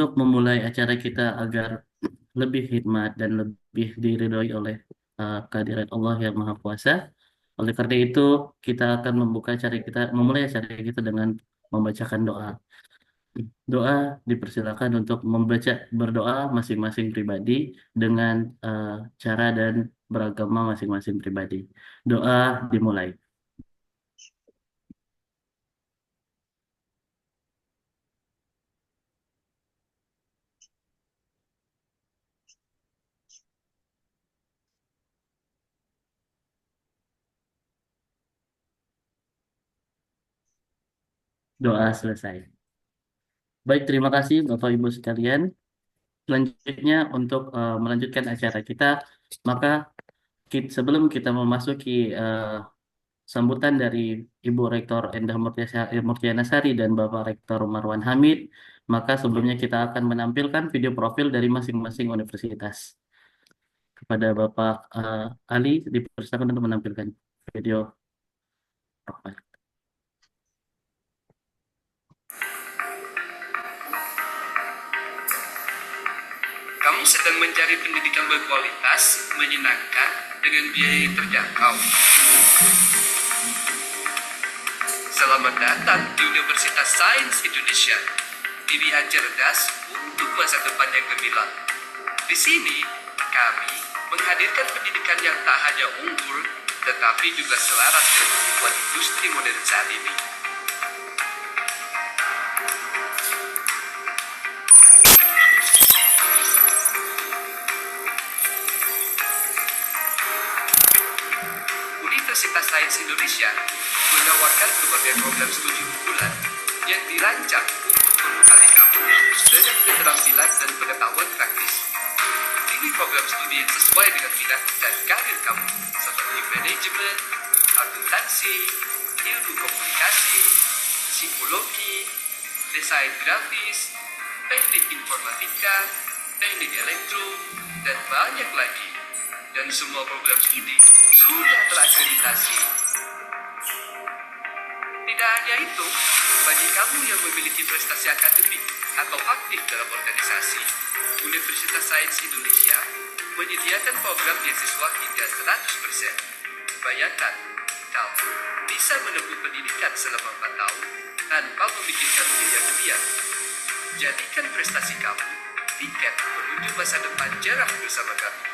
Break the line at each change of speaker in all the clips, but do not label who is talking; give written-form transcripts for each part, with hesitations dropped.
untuk memulai acara kita agar lebih hikmat dan lebih diridhoi oleh kehadirat Allah yang Maha Kuasa. Oleh karena itu, kita akan memulai acara kita dengan membacakan doa. Doa dipersilakan untuk berdoa masing-masing pribadi dengan eh, cara dan beragama masing-masing pribadi. Doa dimulai. Doa selesai. Baik, terima kasih Bapak Ibu sekalian. Selanjutnya untuk melanjutkan acara kita, maka sebelum kita memasuki sambutan dari Ibu Rektor Endah Murtiana Sari dan Bapak Rektor Marwan Hamid, maka sebelumnya kita akan menampilkan video profil dari masing-masing universitas. Kepada Bapak Ali, dipersilakan untuk menampilkan video profil.
Kamu sedang mencari pendidikan berkualitas, menyenangkan, dengan biaya yang terjangkau. Selamat datang di Universitas Sains Indonesia. Pilihan cerdas untuk masa depan yang gemilang. Di sini, kami menghadirkan pendidikan yang tak hanya unggul, tetapi juga selaras dengan kebutuhan industri modern saat ini. Universitas Sains Indonesia menawarkan berbagai program studi unggulan yang dirancang untuk membekali kamu dengan keterampilan dan pengetahuan praktis. Pilih program studi yang sesuai dengan minat dan karir kamu, seperti manajemen, akuntansi, ilmu komunikasi, psikologi, desain grafis, teknik informatika, teknik elektro, dan banyak lagi. Dan semua program studi sudah terakreditasi. Tidak hanya itu, bagi kamu yang memiliki prestasi akademik atau aktif dalam organisasi, Universitas Sains Indonesia menyediakan program beasiswa hingga 100%. Bayangkan, kamu bisa menempuh pendidikan selama 4 tahun tanpa memikirkan biaya kuliah. Jadikan prestasi kamu tiket menuju masa depan cerah bersama kami.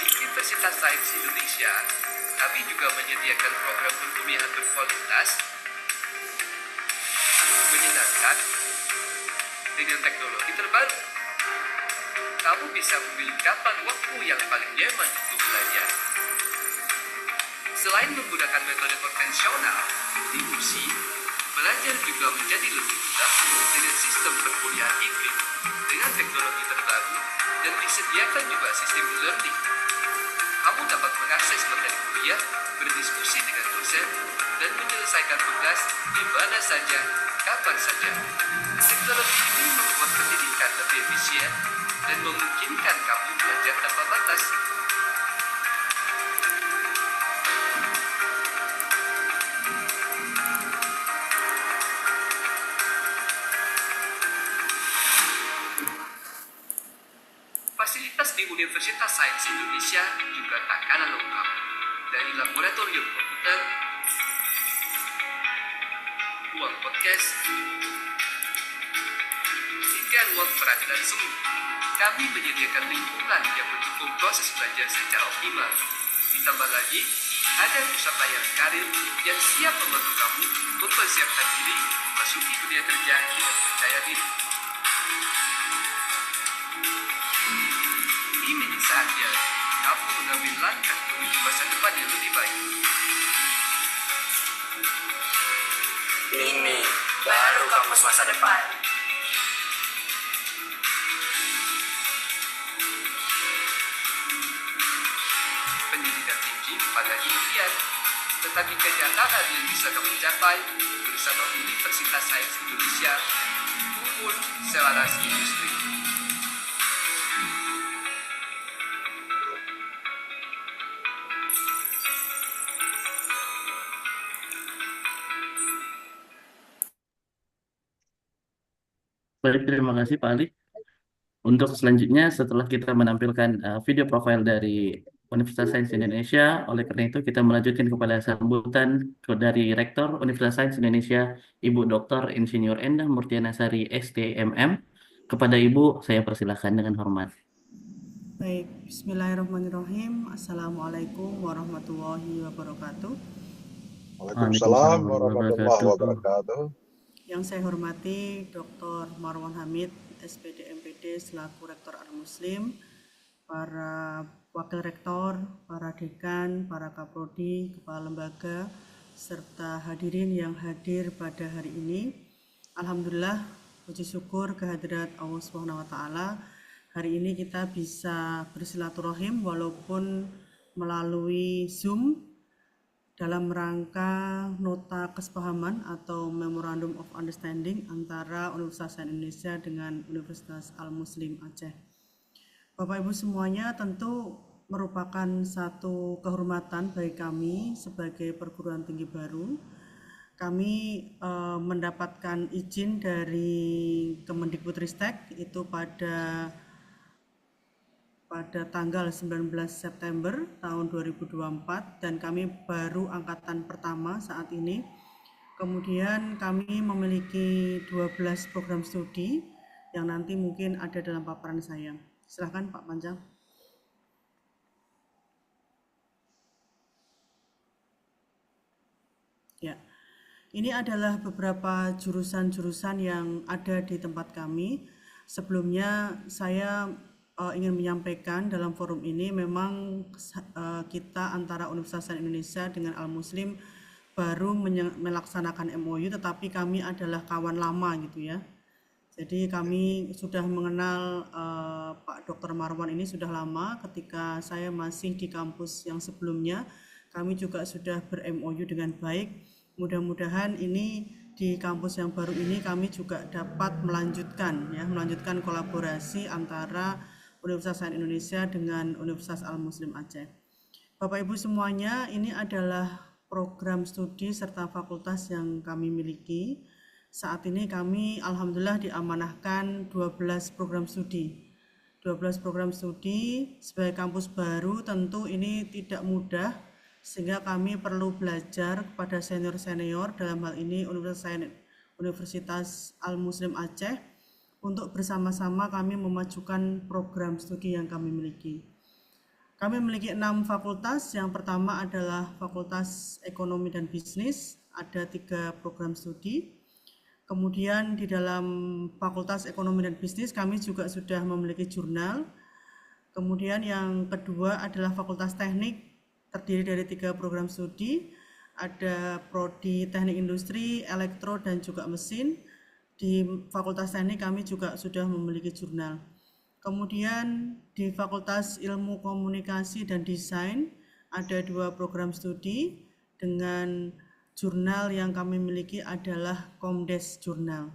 Universitas Sains Indonesia, kami juga menyediakan program perkuliahan berkualitas, menyenangkan, dengan teknologi terbaru. Kamu bisa memilih kapan waktu yang paling nyaman untuk belajar. Selain menggunakan metode konvensional, di USI, belajar juga menjadi lebih mudah dengan sistem perkuliahan hibrid, dengan teknologi terbaru, dan disediakan juga sistem e-learning. Kamu dapat mengakses materi kuliah, berdiskusi dengan dosen, dan menyelesaikan tugas di mana saja, kapan saja. Teknologi ini membuat pendidikan lebih efisien dan memungkinkan kamu belajar tanpa batas. Fasilitas di Universitas Sains Indonesia juga tak kalah lengkap. Dari laboratorium komputer, ruang podcast, hingga ruang peradilan semu, kami menyediakan lingkungan yang mendukung proses belajar secara optimal. Ditambah lagi, ada pusat layanan karir yang siap membantu kamu mempersiapkan diri memasuki dunia kerja dengan percaya diri. Ini saatnya kamu mengambil langkah menuju masa depan yang lebih baik.
Ini baru kampus masa depan.
Pendidikan tinggi pada impian, tetapi kenyataan yang bisa kamu capai bersama Universitas Sains Indonesia, unggul selaras industri.
Baik, terima kasih Pak Ali. Untuk selanjutnya, setelah kita menampilkan video profil dari Universitas Sains Indonesia, oleh karena itu kita melanjutkan kepada sambutan dari Rektor Universitas Sains Indonesia, Ibu Dr. Insinyur Endah Murtiana Sari, STMM. Kepada Ibu, saya persilahkan dengan hormat.
Baik, bismillahirrahmanirrahim. Assalamualaikum warahmatullahi wabarakatuh.
Waalaikumsalam
Waalaikumsalam
warahmatullahi
warahmatullahi
wabarakatuh.
wabarakatuh.
Yang saya hormati Dr. Marwan Hamid, SPD MPD selaku Rektor Al-Muslim, para Wakil Rektor, para Dekan, para Kaprodi, Kepala Lembaga, serta hadirin yang hadir pada hari ini. Alhamdulillah, puji syukur kehadirat Allah Subhanahu wa taala. Hari ini kita bisa bersilaturahim walaupun melalui Zoom dalam rangka nota kesepahaman atau Memorandum of Understanding antara Universitas Sains Indonesia dengan Universitas Al-Muslim Aceh. Bapak Ibu semuanya, tentu merupakan satu kehormatan bagi kami sebagai perguruan tinggi baru. Kami mendapatkan izin dari Kemendikbudristek itu pada tanggal 19 September tahun 2024 dan kami baru angkatan pertama saat ini. Kemudian kami memiliki 12 program studi yang nanti mungkin ada dalam paparan saya. Silakan Pak Panjang. Ya, ini adalah beberapa jurusan-jurusan yang ada di tempat kami. Sebelumnya saya ingin menyampaikan dalam forum ini memang kita antara Universitas Sains Indonesia dengan Al-Muslim baru melaksanakan MOU, tetapi kami adalah kawan lama gitu ya. Jadi kami sudah mengenal Pak Dr. Marwan ini sudah lama. Ketika saya masih di kampus yang sebelumnya, kami juga sudah ber-MOU dengan baik. Mudah-mudahan ini di kampus yang baru ini kami juga dapat melanjutkan kolaborasi antara Universitas Sains Indonesia dengan Universitas Al-Muslim Aceh. Bapak Ibu semuanya, ini adalah program studi serta fakultas yang kami miliki. Saat ini kami alhamdulillah diamanahkan 12 program studi. 12 program studi sebagai kampus baru tentu ini tidak mudah, sehingga kami perlu belajar kepada senior-senior, dalam hal ini Universitas Al-Muslim Aceh, untuk bersama-sama kami memajukan program studi yang kami miliki. Kami memiliki 6 fakultas. Yang pertama adalah Fakultas Ekonomi dan Bisnis, ada 3 program studi. Kemudian di dalam Fakultas Ekonomi dan Bisnis kami juga sudah memiliki jurnal. Kemudian yang kedua adalah Fakultas Teknik, terdiri dari 3 program studi. Ada Prodi Teknik Industri, Elektro, dan juga Mesin. Di Fakultas Teknik kami juga sudah memiliki jurnal. Kemudian di Fakultas Ilmu Komunikasi dan Desain ada 2 program studi dengan jurnal yang kami miliki adalah Komdes Jurnal.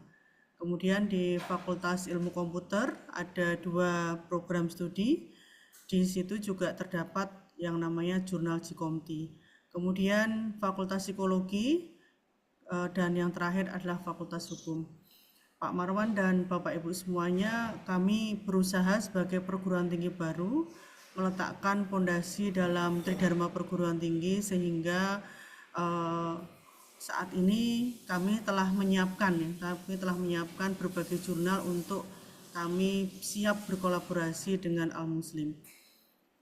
Kemudian di Fakultas Ilmu Komputer ada 2 program studi. Di situ juga terdapat yang namanya Jurnal Jikomti. Kemudian Fakultas Psikologi dan yang terakhir adalah Fakultas Hukum. Pak Marwan dan Bapak Ibu semuanya, kami berusaha sebagai perguruan tinggi baru meletakkan fondasi dalam Tridharma Perguruan Tinggi, sehingga saat ini kami telah menyiapkan berbagai jurnal untuk kami siap berkolaborasi dengan Al-Muslim.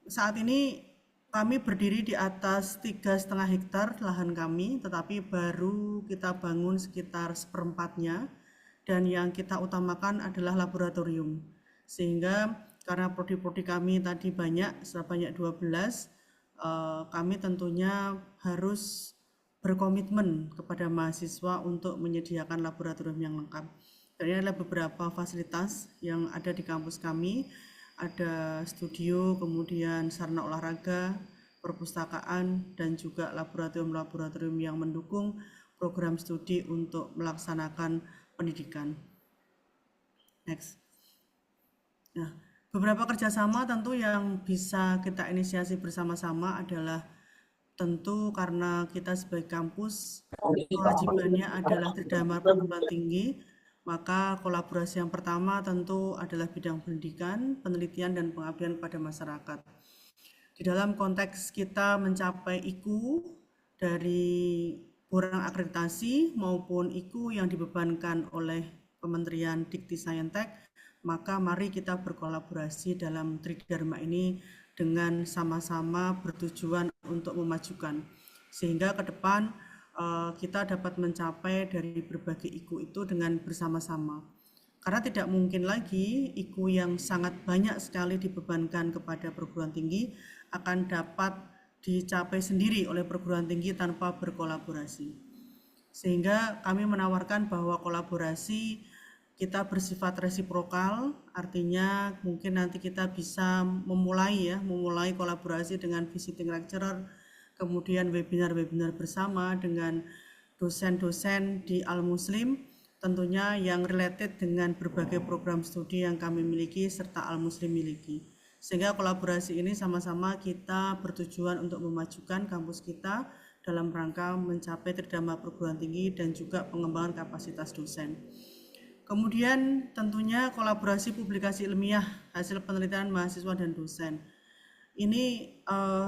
Saat ini kami berdiri di atas 3,5 hektar lahan kami, tetapi baru kita bangun sekitar seperempatnya. Dan yang kita utamakan adalah laboratorium, sehingga karena prodi-prodi kami tadi sebanyak 12, kami tentunya harus berkomitmen kepada mahasiswa untuk menyediakan laboratorium yang lengkap. Dan ini adalah beberapa fasilitas yang ada di kampus kami. Ada studio, kemudian sarana olahraga, perpustakaan, dan juga laboratorium-laboratorium yang mendukung program studi untuk melaksanakan pendidikan. Next. Nah, beberapa kerjasama tentu yang bisa kita inisiasi bersama-sama adalah tentu karena kita sebagai kampus kewajibannya adalah Tridharma Perguruan Tinggi Maka kolaborasi yang pertama tentu adalah bidang pendidikan, penelitian, dan pengabdian pada masyarakat. Di dalam konteks kita mencapai IKU dari borang akreditasi maupun IKU yang dibebankan oleh Kementerian Dikti Saintek, maka mari kita berkolaborasi dalam Tridharma ini dengan sama-sama bertujuan untuk memajukan. Sehingga ke depan kita dapat mencapai dari berbagai IKU itu dengan bersama-sama. Karena tidak mungkin lagi IKU yang sangat banyak sekali dibebankan kepada perguruan tinggi akan dapat dicapai sendiri oleh perguruan tinggi tanpa berkolaborasi. Sehingga kami menawarkan bahwa kolaborasi kita bersifat resiprokal, artinya mungkin nanti kita bisa memulai kolaborasi dengan visiting lecturer, kemudian webinar-webinar bersama dengan dosen-dosen di Al-Muslim, tentunya yang related dengan berbagai program studi yang kami miliki serta Al-Muslim miliki. Sehingga kolaborasi ini sama-sama kita bertujuan untuk memajukan kampus kita dalam rangka mencapai tridharma perguruan tinggi dan juga pengembangan kapasitas dosen. Kemudian tentunya kolaborasi publikasi ilmiah hasil penelitian mahasiswa dan dosen. Ini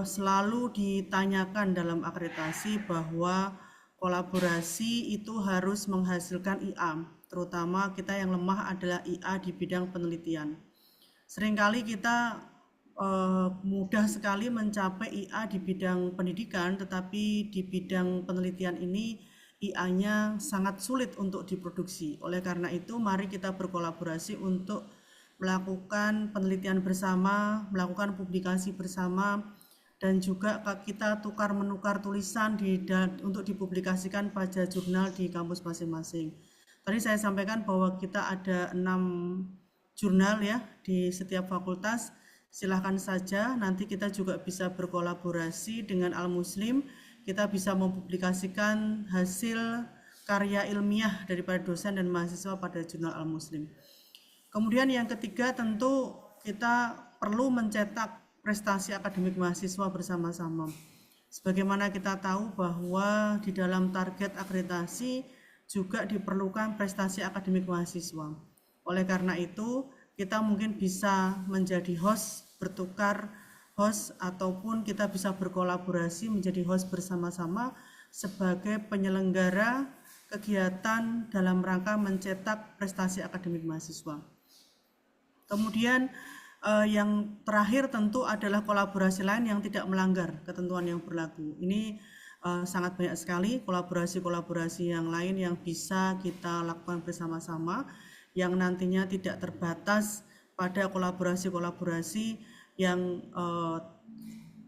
selalu ditanyakan dalam akreditasi bahwa kolaborasi itu harus menghasilkan IA, terutama kita yang lemah adalah IA di bidang penelitian. Seringkali kita mudah sekali mencapai IA di bidang pendidikan, tetapi di bidang penelitian ini IA-nya sangat sulit untuk diproduksi. Oleh karena itu, mari kita berkolaborasi untuk melakukan penelitian bersama, melakukan publikasi bersama, dan juga kita tukar-menukar tulisan untuk dipublikasikan pada jurnal di kampus masing-masing. Tadi saya sampaikan bahwa kita ada 6 jurnal ya di setiap fakultas. Silahkan saja, nanti kita juga bisa berkolaborasi dengan Al-Muslim. Kita bisa mempublikasikan hasil karya ilmiah daripada dosen dan mahasiswa pada jurnal Al-Muslim. Kemudian yang ketiga tentu kita perlu mencetak prestasi akademik mahasiswa bersama-sama. Sebagaimana kita tahu bahwa di dalam target akreditasi juga diperlukan prestasi akademik mahasiswa. Oleh karena itu, kita mungkin bisa menjadi host, bertukar host, ataupun kita bisa berkolaborasi menjadi host bersama-sama sebagai penyelenggara kegiatan dalam rangka mencetak prestasi akademik mahasiswa. Kemudian yang terakhir tentu adalah kolaborasi lain yang tidak melanggar ketentuan yang berlaku. Ini sangat banyak sekali kolaborasi-kolaborasi yang lain yang bisa kita lakukan bersama-sama, yang nantinya tidak terbatas pada kolaborasi-kolaborasi yang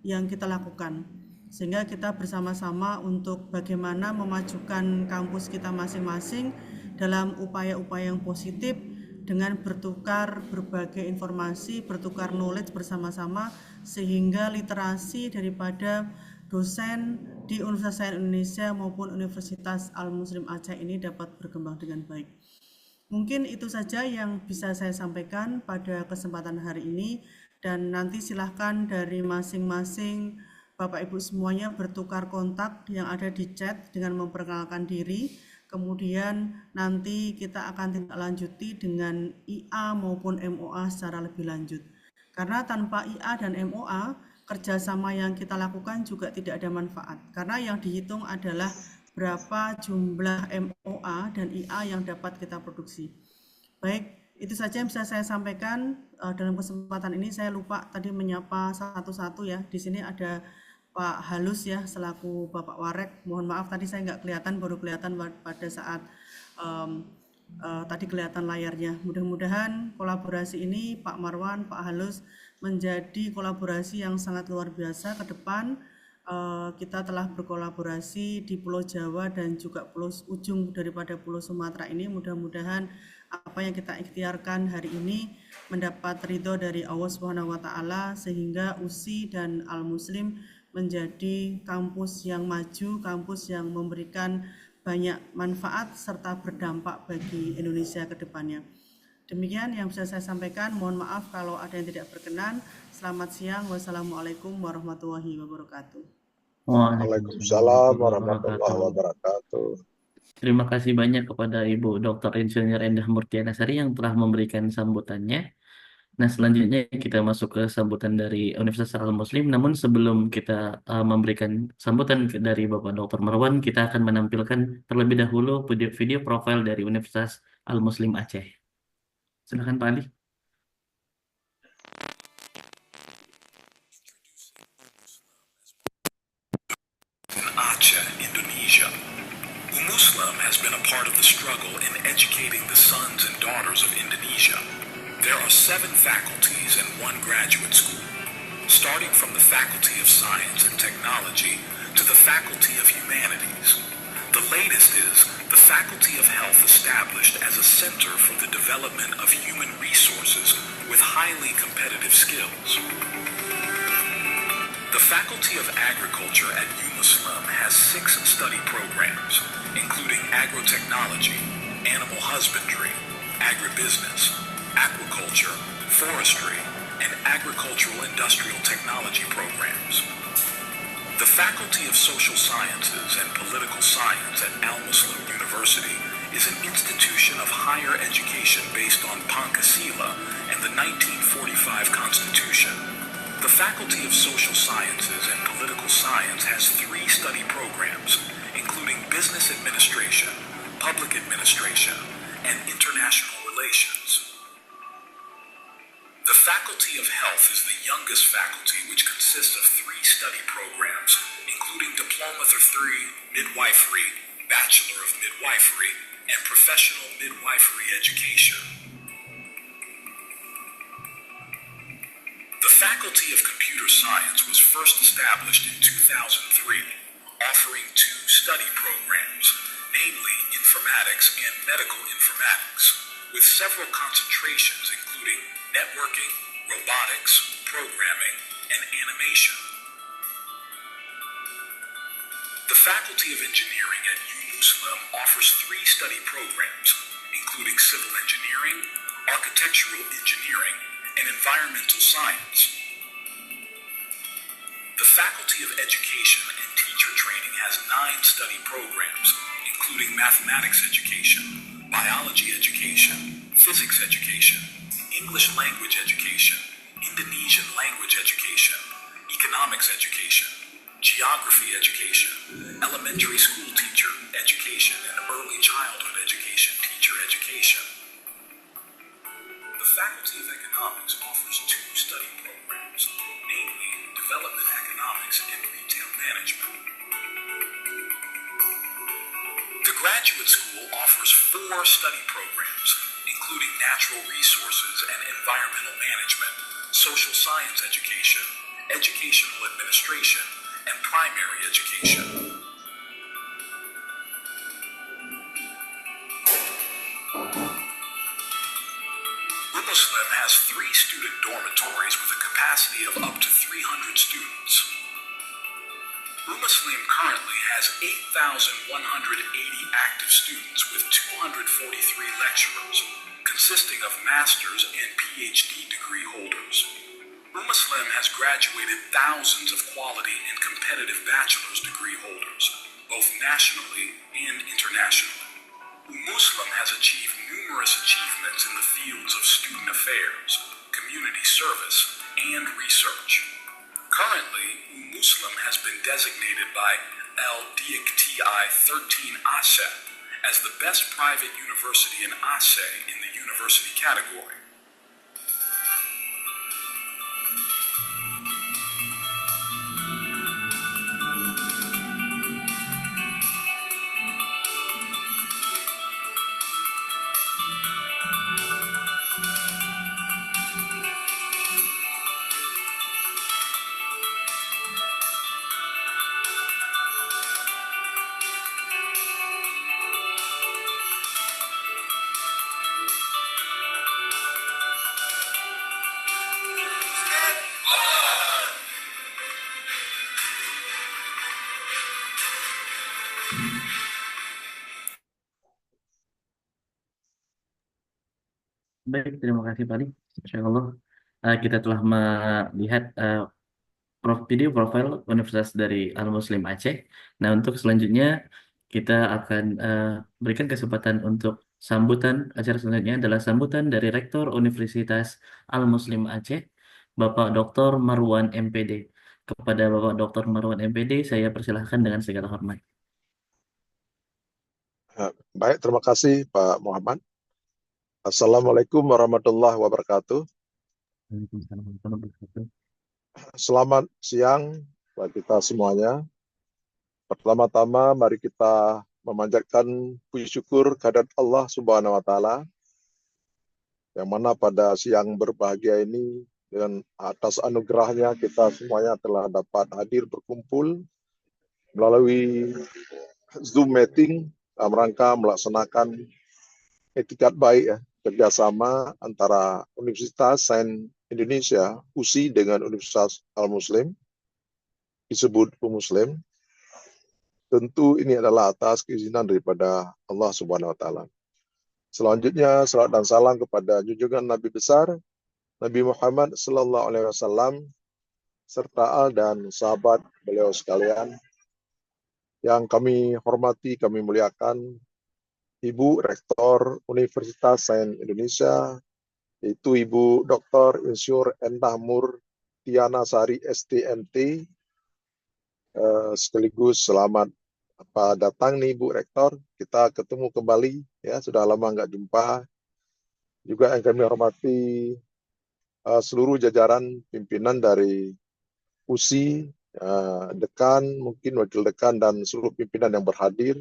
kita lakukan. Sehingga kita bersama-sama untuk bagaimana memajukan kampus kita masing-masing dalam upaya-upaya yang positif, dengan bertukar berbagai informasi, bertukar knowledge bersama-sama, sehingga literasi daripada dosen di Universitas Sains Indonesia maupun Universitas Al-Muslim Aceh ini dapat berkembang dengan baik. Mungkin itu saja yang bisa saya sampaikan pada kesempatan hari ini, dan nanti silahkan dari masing-masing Bapak Ibu semuanya bertukar kontak yang ada di chat dengan memperkenalkan diri. Kemudian nanti kita akan tindak lanjuti dengan IA maupun MOA secara lebih lanjut. Karena tanpa IA dan MOA, kerjasama yang kita lakukan juga tidak ada manfaat. Karena yang dihitung adalah berapa jumlah MOA dan IA yang dapat kita produksi. Baik, itu saja yang bisa saya sampaikan. Dalam kesempatan ini saya lupa tadi menyapa satu-satu ya. Di sini ada Pak Halus ya, selaku Bapak Warek. Mohon maaf tadi saya nggak kelihatan, baru kelihatan pada saat tadi kelihatan layarnya. Mudah-mudahan kolaborasi ini Pak Marwan, Pak Halus menjadi kolaborasi yang sangat luar biasa ke depan. Kita telah berkolaborasi di Pulau Jawa dan juga ujung daripada Pulau Sumatera ini. Mudah-mudahan apa yang kita ikhtiarkan hari ini mendapat ridho dari Allah Subhanahu wa taala, sehingga USI dan Al-Muslim menjadi kampus yang maju, kampus yang memberikan banyak manfaat serta berdampak bagi Indonesia ke depannya. Demikian yang bisa saya sampaikan. Mohon maaf kalau ada yang tidak berkenan. Selamat siang. Wassalamualaikum warahmatullahi wabarakatuh.
Waalaikumsalam warahmatullahi wabarakatuh.
Terima kasih banyak kepada Ibu Dr. Insinyur Endah Murtiana Sari yang telah memberikan sambutannya. Nah, selanjutnya kita masuk ke sambutan dari Universitas Al-Muslim. Namun sebelum kita memberikan sambutan dari Bapak Dr. Marwan, kita akan menampilkan terlebih dahulu video profil dari Universitas Al-Muslim Aceh. Silakan Pak Ali.
In Aceh, Indonesia, Umuslam has been a part of the struggle in educating the sons and daughters of Indonesia. There are 7 faculties and 1 graduate school, starting from the Faculty of Science and Technology to the Faculty of Humanities. The latest is the Faculty of Health, established as a center for the development of human resources with highly competitive skills. The Faculty of Agriculture at UMuslim has 6 study programs, including agrotechnology, animal husbandry, agribusiness, aquaculture, forestry, and agricultural industrial technology programs. The Faculty of Social Sciences and Political Science at Al-Muslim University is an institution of higher education based on Pancasila and the 1945 Constitution. The Faculty of Social Sciences and Political Science has 3 study programs, including Business Administration, Public Administration, and International Relations. The Faculty of Health is the youngest faculty, which consists of 3 study programs, including Diploma III, Midwifery, Bachelor of Midwifery, and Professional Midwifery Education. The Faculty of Computer Science was first established in 2003, offering 2 study programs, namely Informatics and Medical Informatics, with several concentrations including networking, robotics, programming, and animation. The Faculty of Engineering at UMuslim offers 3 study programs, including Civil Engineering, Architectural Engineering, and Environmental Science. The Faculty of Education and Teacher Training has 9 study programs, including Mathematics Education, Biology Education, Physics Education, English Language Education, Indonesian Language Education, Economics Education, Geography Education, Elementary School Teacher Education, and Early Childhood Education Teacher Education. The Faculty of Economics offers 2 study programs, namely Development Economics and Retail Management. The Graduate School offers 4 study programs, including Natural Resources and Environmental Management, Social Science Education, Educational Administration, and Primary Education. UMuslim has 3 student dormitories with a capacity of up to 300 students. UMuslim currently has 8,180 active students with 243 lecturers, consisting of master's and PhD degree holders. UMuslim has graduated thousands of quality and competitive bachelor's degree holders, both nationally and internationally. UMuslim has achieved numerous achievements in the fields of student affairs, community service, and research. Currently, UMuslim has been designated by LDICTI 13 ASE as the best private university in Aceh in the university category.
Baik, terima kasih Pak Ali. Insya Allah kita telah melihat video profil Universitas dari Al-Muslim Aceh. Nah, untuk selanjutnya kita akan berikan kesempatan untuk sambutan. Acara selanjutnya adalah sambutan dari Rektor Universitas Al-Muslim Aceh, Bapak Dr. Marwan MPD. Kepada Bapak Dr. Marwan MPD, saya persilahkan dengan segala hormat.
Baik, terima kasih Pak Muhammad. Assalamualaikum warahmatullahi wabarakatuh.
Waalaikumsalam warahmatullahi wabarakatuh.
Selamat siang buat kita semuanya. Pertama-tama mari kita memanjatkan puji syukur kehadirat Allah Subhanahu wa taala yang mana pada siang berbahagia ini dengan atas anugerahnya kita semuanya telah dapat hadir berkumpul melalui Zoom meeting dalam rangka melaksanakan etikat baik ya, kerjasama antara Universitas Sains Indonesia USI dengan Universitas Al-Muslim, disebut Muslim. Tentu ini adalah atas keizinan daripada Allah Subhanahu wa taala. Selanjutnya salat dan salam kepada junjungan Nabi besar Nabi Muhammad sallallahu alaihi wasallam serta al dan sahabat beliau sekalian yang kami hormati, kami muliakan Ibu Rektor Universitas Sains Indonesia, yaitu Ibu Dr. Insinyur Endah Mur Tiana Sari STMT. Sekaligus selamat datang nih Bu Rektor. Kita ketemu kembali ya, sudah lama nggak jumpa. Juga yang kami hormati seluruh jajaran pimpinan dari USI, dekan, mungkin wakil dekan dan seluruh pimpinan yang berhadir.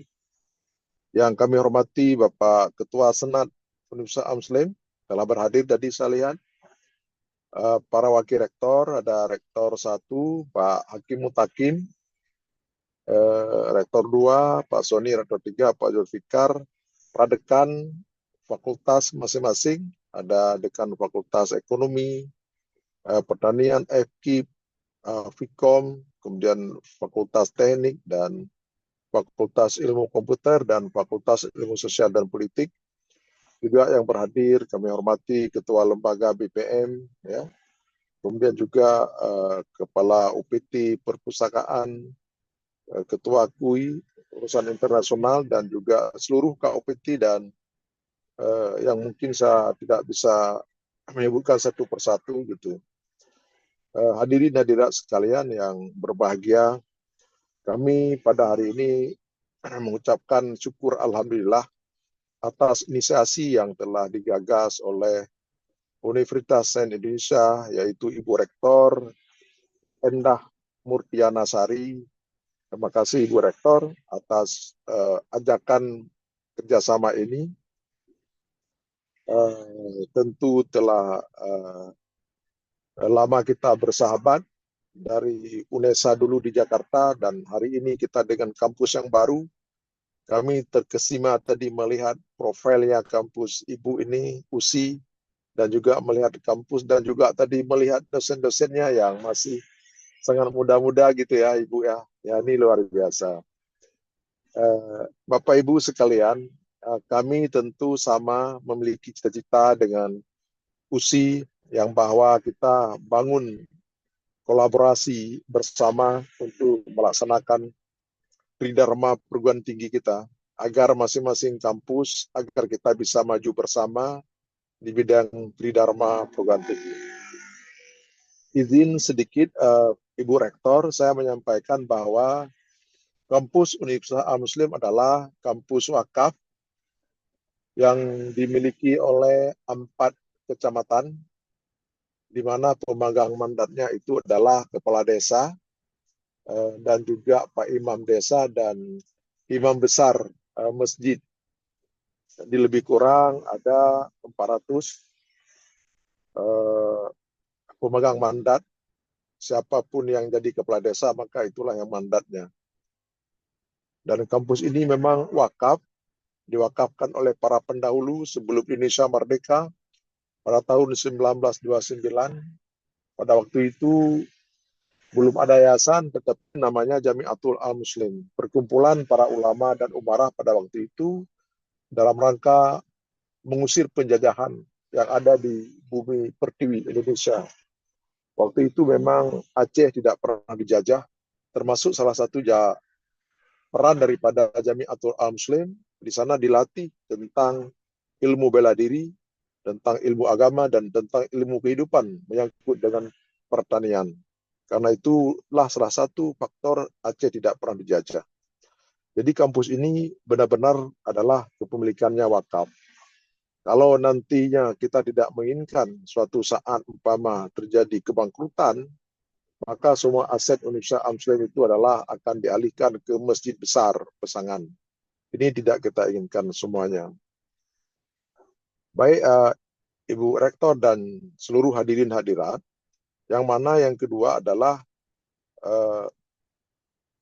Yang kami hormati Bapak Ketua Senat Universitas Al-Muslim telah berhadir tadi saya lihat. Para wakil rektor, ada Rektor 1 Pak Hakim Mutakim, Rektor 2 Pak Soni, Rektor 3 Pak Zulfikar, pradekan fakultas masing-masing, ada dekan Fakultas Ekonomi, Pertanian, FKIP, Fikom, kemudian Fakultas Teknik dan Fakultas Ilmu Komputer dan Fakultas Ilmu Sosial dan Politik. Juga yang berhadir kami hormati Ketua Lembaga BPM, ya. Kemudian juga Kepala UPT Perpustakaan, Ketua KUI Urusan Internasional dan juga seluruh KUPT dan yang mungkin saya tidak bisa menyebutkan satu persatu gitu. Hadirin hadirat sekalian yang berbahagia, kami pada hari ini mengucapkan syukur alhamdulillah atas inisiasi yang telah digagas oleh Universitas Sains Indonesia, yaitu Ibu Rektor Endah Murtiana Sari. Terima kasih Ibu Rektor atas ajakan kerjasama ini. Tentu telah lama kita bersahabat dari UNESA dulu di Jakarta dan hari ini kita dengan kampus yang baru. Kami terkesima tadi melihat profilnya kampus Ibu ini, USI, dan juga melihat kampus dan juga tadi melihat dosen-dosennya yang masih sangat muda-muda gitu ya Ibu ya. Ya ini luar biasa. Bapak Ibu sekalian, kami tentu sama memiliki cita-cita dengan USI yang bahwa kita bangun kolaborasi bersama untuk melaksanakan tridharma perguruan tinggi kita agar masing-masing kampus agar kita bisa maju bersama di bidang tridharma perguruan tinggi. Izin sedikit Ibu Rektor, saya menyampaikan bahwa kampus Universitas Al-Muslim adalah kampus wakaf yang dimiliki oleh 4 kecamatan di mana pemegang mandatnya itu adalah kepala desa dan juga Pak Imam desa dan imam besar masjid. Jadi lebih kurang ada 400 pemegang mandat. Siapapun yang jadi kepala desa maka itulah yang mandatnya. Dan kampus ini memang wakaf, diwakafkan oleh para pendahulu sebelum Indonesia merdeka pada tahun 1929. Pada waktu itu belum ada yayasan, tetapi namanya Jamiatul Al-Muslim. Perkumpulan para ulama dan umarah pada waktu itu dalam rangka mengusir penjajahan yang ada di bumi pertiwi Indonesia. Waktu itu memang Aceh tidak pernah dijajah, termasuk salah satu peran daripada Jamiatul Al-Muslim. Di sana dilatih tentang ilmu bela diri, tentang ilmu agama, dan tentang ilmu kehidupan menyangkut dengan pertanian. Karena itulah salah satu faktor Aceh tidak pernah dijajah. Jadi kampus ini benar-benar adalah kepemilikannya wakaf. Kalau nantinya kita tidak menginginkan suatu saat umpama terjadi kebangkrutan, maka semua aset Universitas Al-Muslim itu adalah akan dialihkan ke masjid besar Pesangan. Ini tidak kita inginkan semuanya. Baik Ibu Rektor dan seluruh hadirin hadirat, yang mana yang kedua adalah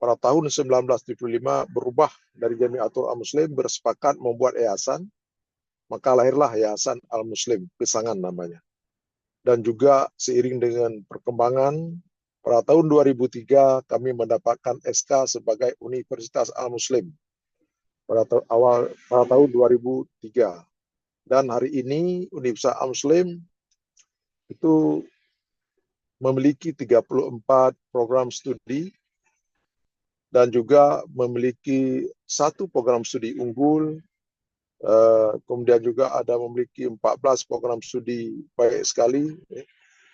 pada tahun 1975 berubah dari Jamiatul Al-Muslim bersepakat membuat yayasan, maka lahirlah Yayasan Al-Muslim, Pesangan namanya. Dan juga seiring dengan perkembangan, pada tahun 2003 kami mendapatkan SK sebagai Universitas Al-Muslim pada tahun 2003. Dan hari ini Universitas Al-Muslim itu memiliki 34 program studi dan juga memiliki satu program studi unggul. Kemudian juga ada memiliki 14 program studi baik sekali,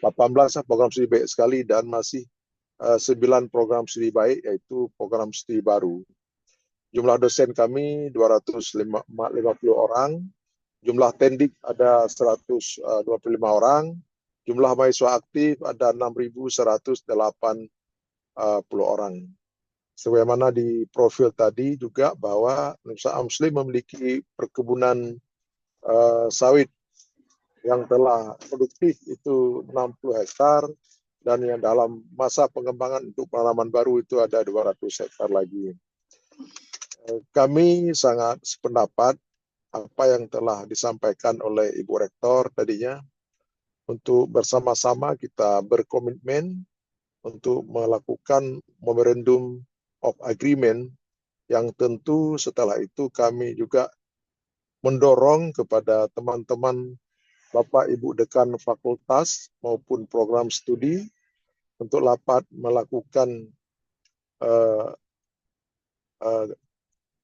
18 program studi baik sekali, dan masih 9 program studi baik, yaitu program studi baru. Jumlah dosen kami 250 orang, jumlah tendik ada 125 orang, jumlah mahasiswa aktif ada 6.180 orang. Sebagaimana di profil tadi juga bahwa Universitas Al-Muslim memiliki perkebunan sawit yang telah produktif itu 60 hektar, dan yang dalam masa pengembangan untuk penanaman baru itu ada 200 hektar lagi. Kami sangat sependapat apa yang telah disampaikan oleh Ibu Rektor tadinya, untuk bersama-sama kita berkomitmen untuk melakukan memorandum of agreement, yang tentu setelah itu kami juga mendorong kepada teman-teman Bapak Ibu Dekan Fakultas maupun program studi untuk dapat melakukan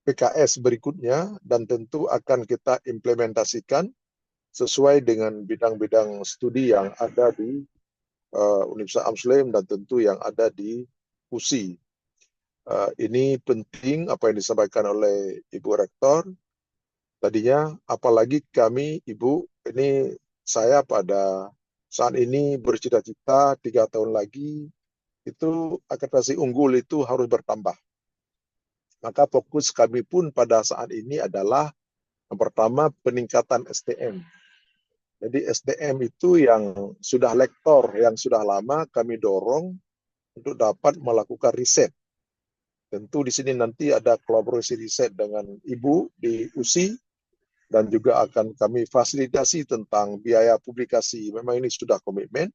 PKS berikutnya, dan tentu akan kita implementasikan sesuai dengan bidang-bidang studi yang ada di Universitas Al-Muslim dan tentu yang ada di USI. Ini penting apa yang disampaikan oleh Ibu Rektor tadinya, apalagi kami Ibu, ini saya pada saat ini bercita-cita 3 tahun lagi itu akreditasi unggul itu harus bertambah. Maka fokus kami pun pada saat ini adalah yang pertama peningkatan SDM. Jadi SDM itu yang sudah lektor, yang sudah lama kami dorong untuk dapat melakukan riset. Tentu di sini nanti ada kolaborasi riset dengan Ibu di USI, dan juga akan kami fasilitasi tentang biaya publikasi. Memang ini sudah komitmen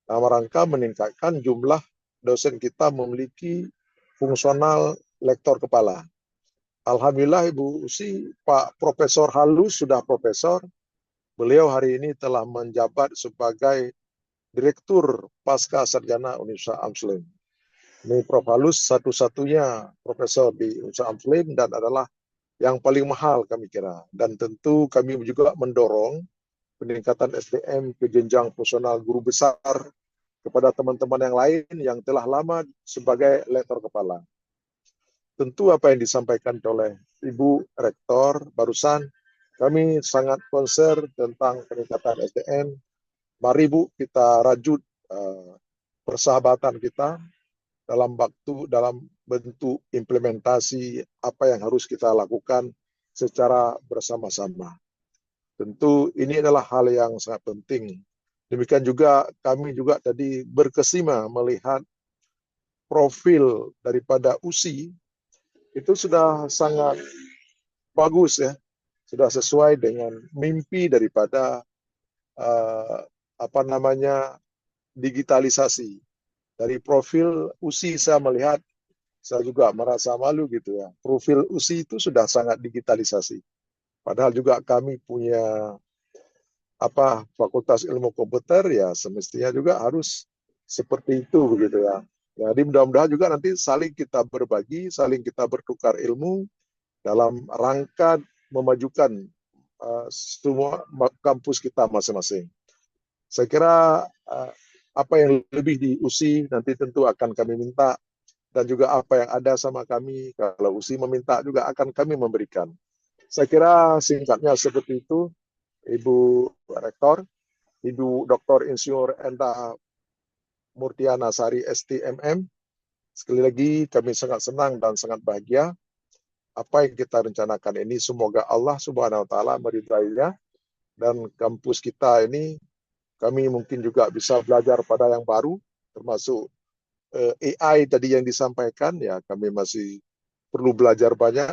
dalam rangka meningkatkan jumlah dosen kita memiliki fungsional lektor kepala. Alhamdulillah Ibu USI, Pak Profesor Halus sudah profesor. Beliau hari ini telah menjabat sebagai Direktur Pasca Sarjana Universitas Al-Muslim. Ini Prof. Halus satu-satunya profesor di Universitas Al-Muslim dan adalah yang paling mahal kami kira. Dan tentu kami juga mendorong peningkatan SDM ke jenjang fungsional guru besar kepada teman-teman yang lain yang telah lama sebagai lektor kepala. Tentu apa yang disampaikan oleh Ibu Rektor barusan, kami sangat concern tentang peningkatan SDM. Mari Bu, kita rajut persahabatan kita dalam bentuk implementasi apa yang harus kita lakukan secara bersama-sama. Tentu ini adalah hal yang sangat penting. Demikian juga kami juga tadi berkesima melihat profil daripada USI itu sudah sangat bagus ya, sudah sesuai dengan mimpi daripada digitalisasi. Dari profil USI saya melihat, saya juga merasa malu gitu ya. Profil USI itu sudah sangat digitalisasi. Padahal juga kami punya Fakultas Ilmu Komputer ya, semestinya juga harus seperti itu begitu ya. Jadi mudah-mudahan juga nanti saling kita berbagi, saling kita bertukar ilmu dalam rangka memajukan semua kampus kita masing-masing. Saya kira apa yang lebih di USI nanti tentu akan kami minta, dan juga apa yang ada sama kami kalau USI meminta juga akan kami memberikan. Saya kira singkatnya seperti itu, Ibu Rektor, Ibu Dr. Insinyur Enda Murtiana Sari STMM. Sekali lagi kami sangat senang dan sangat bahagia apa yang kita rencanakan ini. Semoga Allah Subhanahu wa taala meridainya, dan kampus kita ini kami mungkin juga bisa belajar pada yang baru, termasuk AI tadi yang disampaikan, ya kami masih perlu belajar banyak,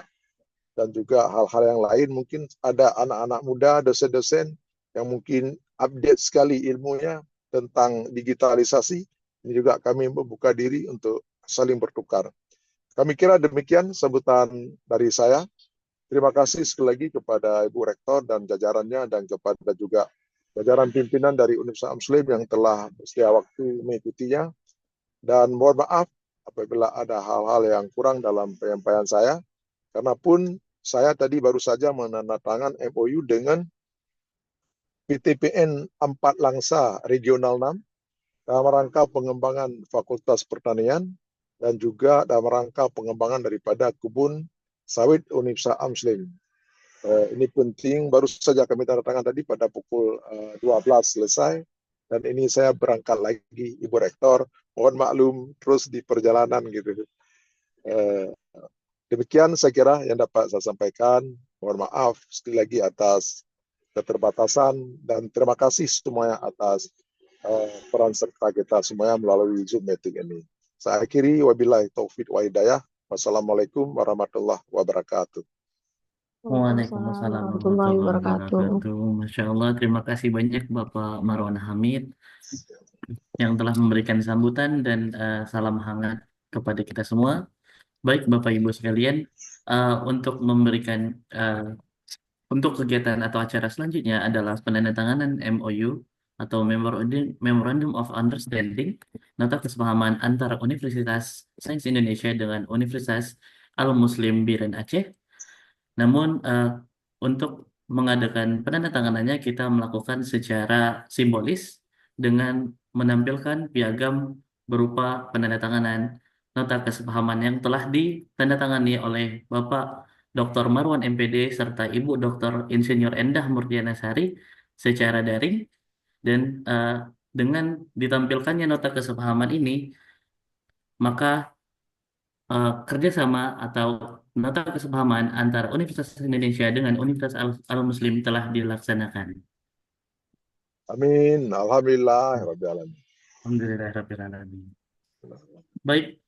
dan juga hal-hal yang lain. Mungkin ada anak-anak muda, dosen-dosen yang mungkin update sekali ilmunya tentang digitalisasi. Ini juga kami membuka diri untuk saling bertukar. Kami kira demikian sambutan dari saya. Terima kasih sekali lagi kepada Ibu Rektor dan jajarannya, dan kepada juga jajaran pimpinan dari Universitas Muslim yang telah bersedia waktu mengikutinya. Dan mohon maaf apabila ada hal-hal yang kurang dalam penyampaian saya, karena pun saya tadi baru saja menandatangani MOU dengan PTPN 4 Langsa Regional 6 dalam rangka pengembangan Fakultas Pertanian, dan juga dalam rangka pengembangan daripada kebun sawit Universitas Muslim. Ini penting, baru saja kami tanda tangan tadi pada pukul 12 selesai, dan ini saya berangkat lagi, Ibu Rektor, mohon maklum terus di perjalanan gitu. Demikian saya kira yang dapat saya sampaikan. Mohon maaf sekali lagi atas keterbatasan, dan terima kasih semuanya atas peran serta kita semuanya melalui Zoom meeting ini. Saya akhiri, wabillahi taufik wa hidayah. Wassalamualaikum warahmatullahi wabarakatuh.
Waalaikumsalam warahmatullahi wabarakatuh. Masya Allah, terima kasih banyak Bapak Marwan Hamid yang telah memberikan sambutan dan salam hangat kepada kita semua. Baik Bapak Ibu sekalian, untuk memberikan untuk kegiatan atau acara selanjutnya adalah penandatanganan MOU atau Memorandum of Understanding, nota kesepahaman antara Universitas Sains Indonesia dengan Universitas Al-Muslim Biren Aceh. Namun untuk mengadakan penandatanganannya kita melakukan secara simbolis dengan menampilkan piagam berupa penandatanganan nota kesepahaman yang telah ditandatangani oleh Bapak Dr. Marwan MPD serta Ibu Dr. Insinyur Endah Murtiana Sari secara daring, dan dengan ditampilkannya nota kesepahaman ini maka kerjasama atau nota kesepahaman antara Universitas Indonesia dengan Universitas Al-Muslim telah dilaksanakan.
Amin. Alhamdulillah. Rabbil alamin.
Alhamdulillahirrahmanirrahim. Baik,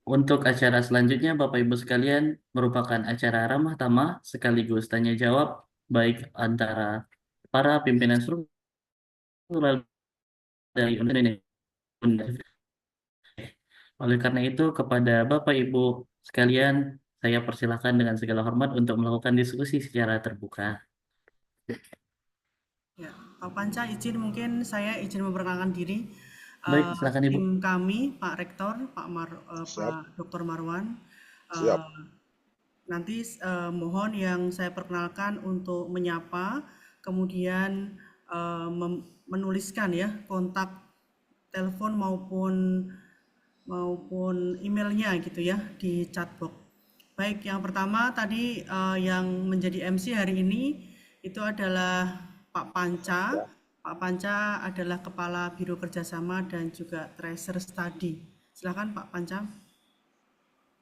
untuk acara selanjutnya Bapak Ibu sekalian merupakan acara ramah tamah sekaligus tanya jawab baik antara para pimpinan struktural dari Indonesia. Oleh karena itu kepada Bapak Ibu sekalian saya persilahkan dengan segala hormat untuk melakukan diskusi secara terbuka.
Ya, Pak Panca izin, mungkin saya izin memperkenalkan diri.
Baik, silakan Ibu.
Tim kami, Pak Rektor, Pak Dr. Marwan.
Siap.
Nanti mohon yang saya perkenalkan untuk menyapa, kemudian menuliskan ya kontak telepon maupun emailnya gitu ya di chatbox. Baik, yang pertama tadi yang menjadi MC hari ini itu adalah Pak Panca.
Ya.
Pak Panca adalah Kepala Biro Kerjasama dan juga Tracer Study. Silakan Pak Panca.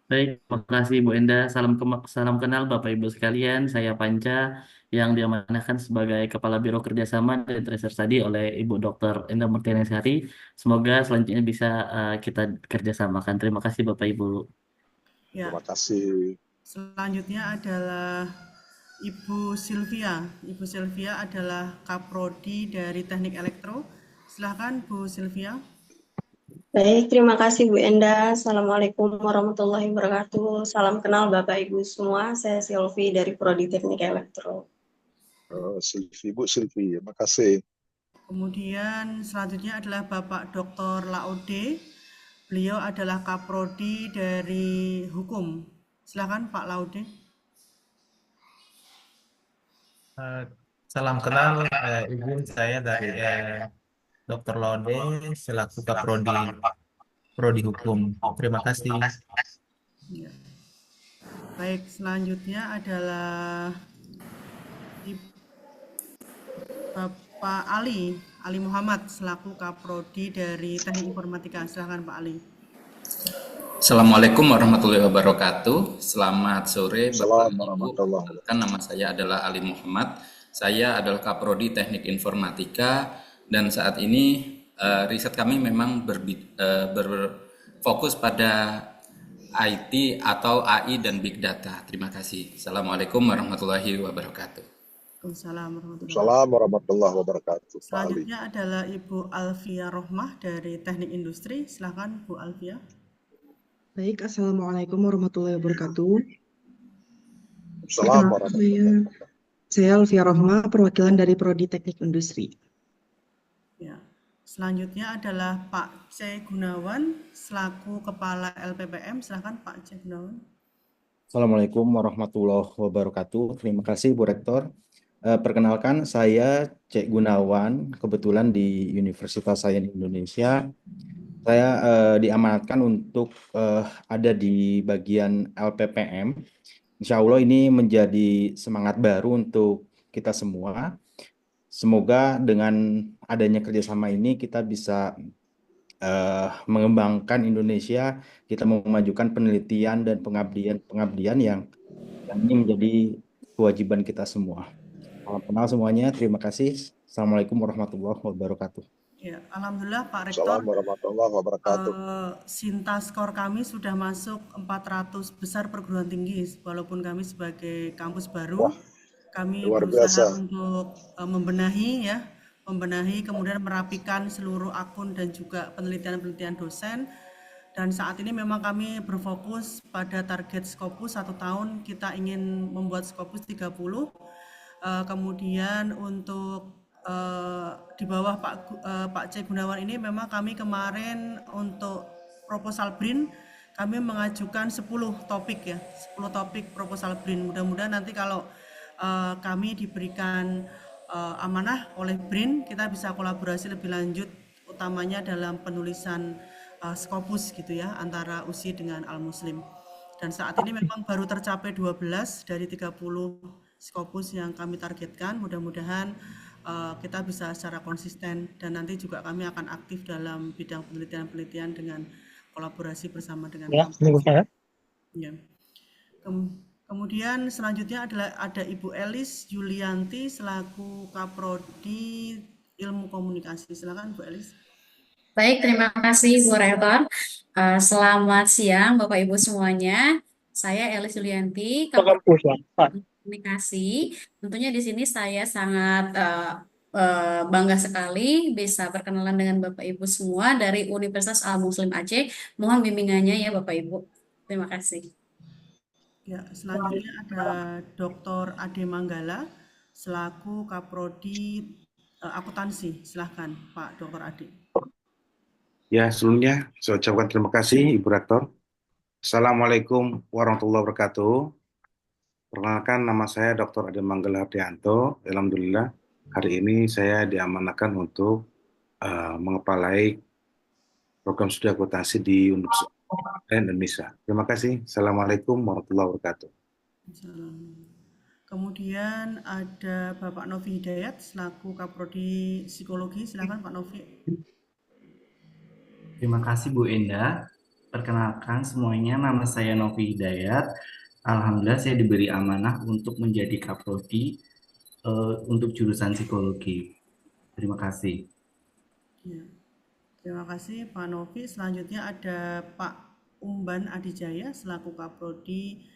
Baik, terima kasih Bu Enda. Salam kenal Bapak Ibu sekalian. Saya Panca yang diamanahkan sebagai Kepala Biro Kerjasama dan Tracer Study oleh Ibu Dr. Enda Murtiana Sari. Semoga selanjutnya bisa kita kerjasamakan. Terima kasih Bapak Ibu.
Ya.
Terima kasih.
Selanjutnya adalah Ibu Sylvia. Ibu Sylvia adalah Kaprodi dari Teknik Elektro. Silakan Bu Sylvia.
Baik, terima kasih Bu Enda. Assalamualaikum warahmatullahi wabarakatuh. Salam kenal Bapak Ibu semua. Saya Sylvie dari Prodi Teknik Elektro.
Bu Sylvie, terima kasih.
Kemudian selanjutnya adalah Bapak Dr. Laude Beliau adalah Kaprodi dari Hukum. Silakan Pak Laude.
Eh, Salam kenal, izin saya dari Dr. Lode selaku Prodi Hukum. Terima kasih.
Ya. Baik, selanjutnya adalah Bapak Ali Muhammad selaku Kaprodi dari Teknik Informatika. Silakan Pak Ali.
Assalamualaikum warahmatullahi wabarakatuh. Selamat sore Bapak
Assalamualaikum
Ibu.
warahmatullahi wabarakatuh.
Perkenalkan, nama saya adalah Ali Muhammad. Saya adalah Kaprodi Teknik Informatika dan saat ini riset kami memang berfokus pada IT atau AI dan Big Data. Terima kasih. Assalamualaikum warahmatullahi wabarakatuh.
Assalamualaikum warahmatullahi wabarakatuh. Pak Ali.
Selanjutnya adalah Ibu Alfia Rohmah dari Teknik Industri. Silakan Bu Alfia.
Baik, Assalamualaikum warahmatullahi wabarakatuh.
Assalamualaikum warahmatullahi wabarakatuh.
Saya Alfia Rohmah, perwakilan dari Prodi Teknik Industri.
Ya. Selanjutnya adalah Pak C. Gunawan selaku Kepala LPPM. Silakan Pak C. Gunawan.
Assalamualaikum warahmatullahi wabarakatuh. Terima kasih Bu Rektor. Perkenalkan, saya Cek Gunawan, kebetulan di Universitas Sains Indonesia. Saya diamanatkan untuk ada di bagian LPPM. Insya Allah ini menjadi semangat baru untuk kita semua. Semoga dengan adanya kerjasama ini kita bisa mengembangkan Indonesia, kita memajukan penelitian dan pengabdian yang ini menjadi kewajiban kita semua. Salam kenal semuanya, terima kasih. Assalamualaikum warahmatullahi wabarakatuh.
Ya, alhamdulillah Pak Rektor.
Assalamualaikum warahmatullahi wabarakatuh.
Sinta skor kami sudah masuk 400 besar perguruan tinggi, walaupun kami sebagai kampus baru, kami
luar
berusaha
biasa.
untuk membenahi, kemudian merapikan seluruh akun dan juga penelitian-penelitian dosen. Dan saat ini memang kami berfokus pada target Scopus 1 tahun, kita ingin membuat Scopus 30. Kemudian untuk di bawah Pak C. Gunawan ini memang kami kemarin untuk proposal BRIN kami mengajukan 10 topik ya, 10 topik proposal BRIN. Mudah-mudahan nanti kalau kami diberikan amanah oleh BRIN, kita bisa kolaborasi lebih lanjut, utamanya dalam penulisan Scopus gitu ya, antara USI dengan Al-Muslim. Dan saat ini memang baru tercapai 12 dari 30 Scopus yang kami targetkan. Mudah-mudahan kita bisa secara konsisten, dan nanti juga kami akan aktif dalam bidang penelitian-penelitian dengan kolaborasi bersama dengan kampus. Ya. Kemudian selanjutnya ada Ibu Elis Yulianti selaku Kaprodi Ilmu Komunikasi. Silakan Bu Elis.
Baik, terima kasih Bu Rektor. Selamat siang Bapak Ibu semuanya. Saya Elis Yulianti, Kaprodi Komunikasi. Tentunya di sini saya sangat bangga sekali bisa berkenalan dengan Bapak Ibu semua dari Universitas Al-Muslim Aceh. Mohon bimbingannya ya Bapak Ibu. Terima kasih.
Ya, selanjutnya ada Dr. Ade Manggala selaku Kaprodi Akuntansi. Silahkan Pak Dr. Ade.
Ya, sebelumnya saya ucapkan terima kasih Ibu Rektor. Assalamualaikum warahmatullahi wabarakatuh. Perkenalkan, nama saya Dr. Ade Manggala Hardianto. Alhamdulillah, hari ini saya diamanahkan untuk mengepalai program studi akuntansi di Universitas Indonesia. Terima kasih. Assalamualaikum warahmatullahi wabarakatuh.
Kemudian ada Bapak Novi Hidayat selaku Kaprodi Psikologi. Silakan Pak Novi.
Terima kasih Bu Enda. Perkenalkan semuanya, nama saya Novi Hidayat. Alhamdulillah saya diberi amanah untuk menjadi Kaprodi untuk jurusan psikologi. Terima kasih.
Ya. Terima kasih Pak Novi. Selanjutnya ada Pak Umban Adijaya selaku Kaprodi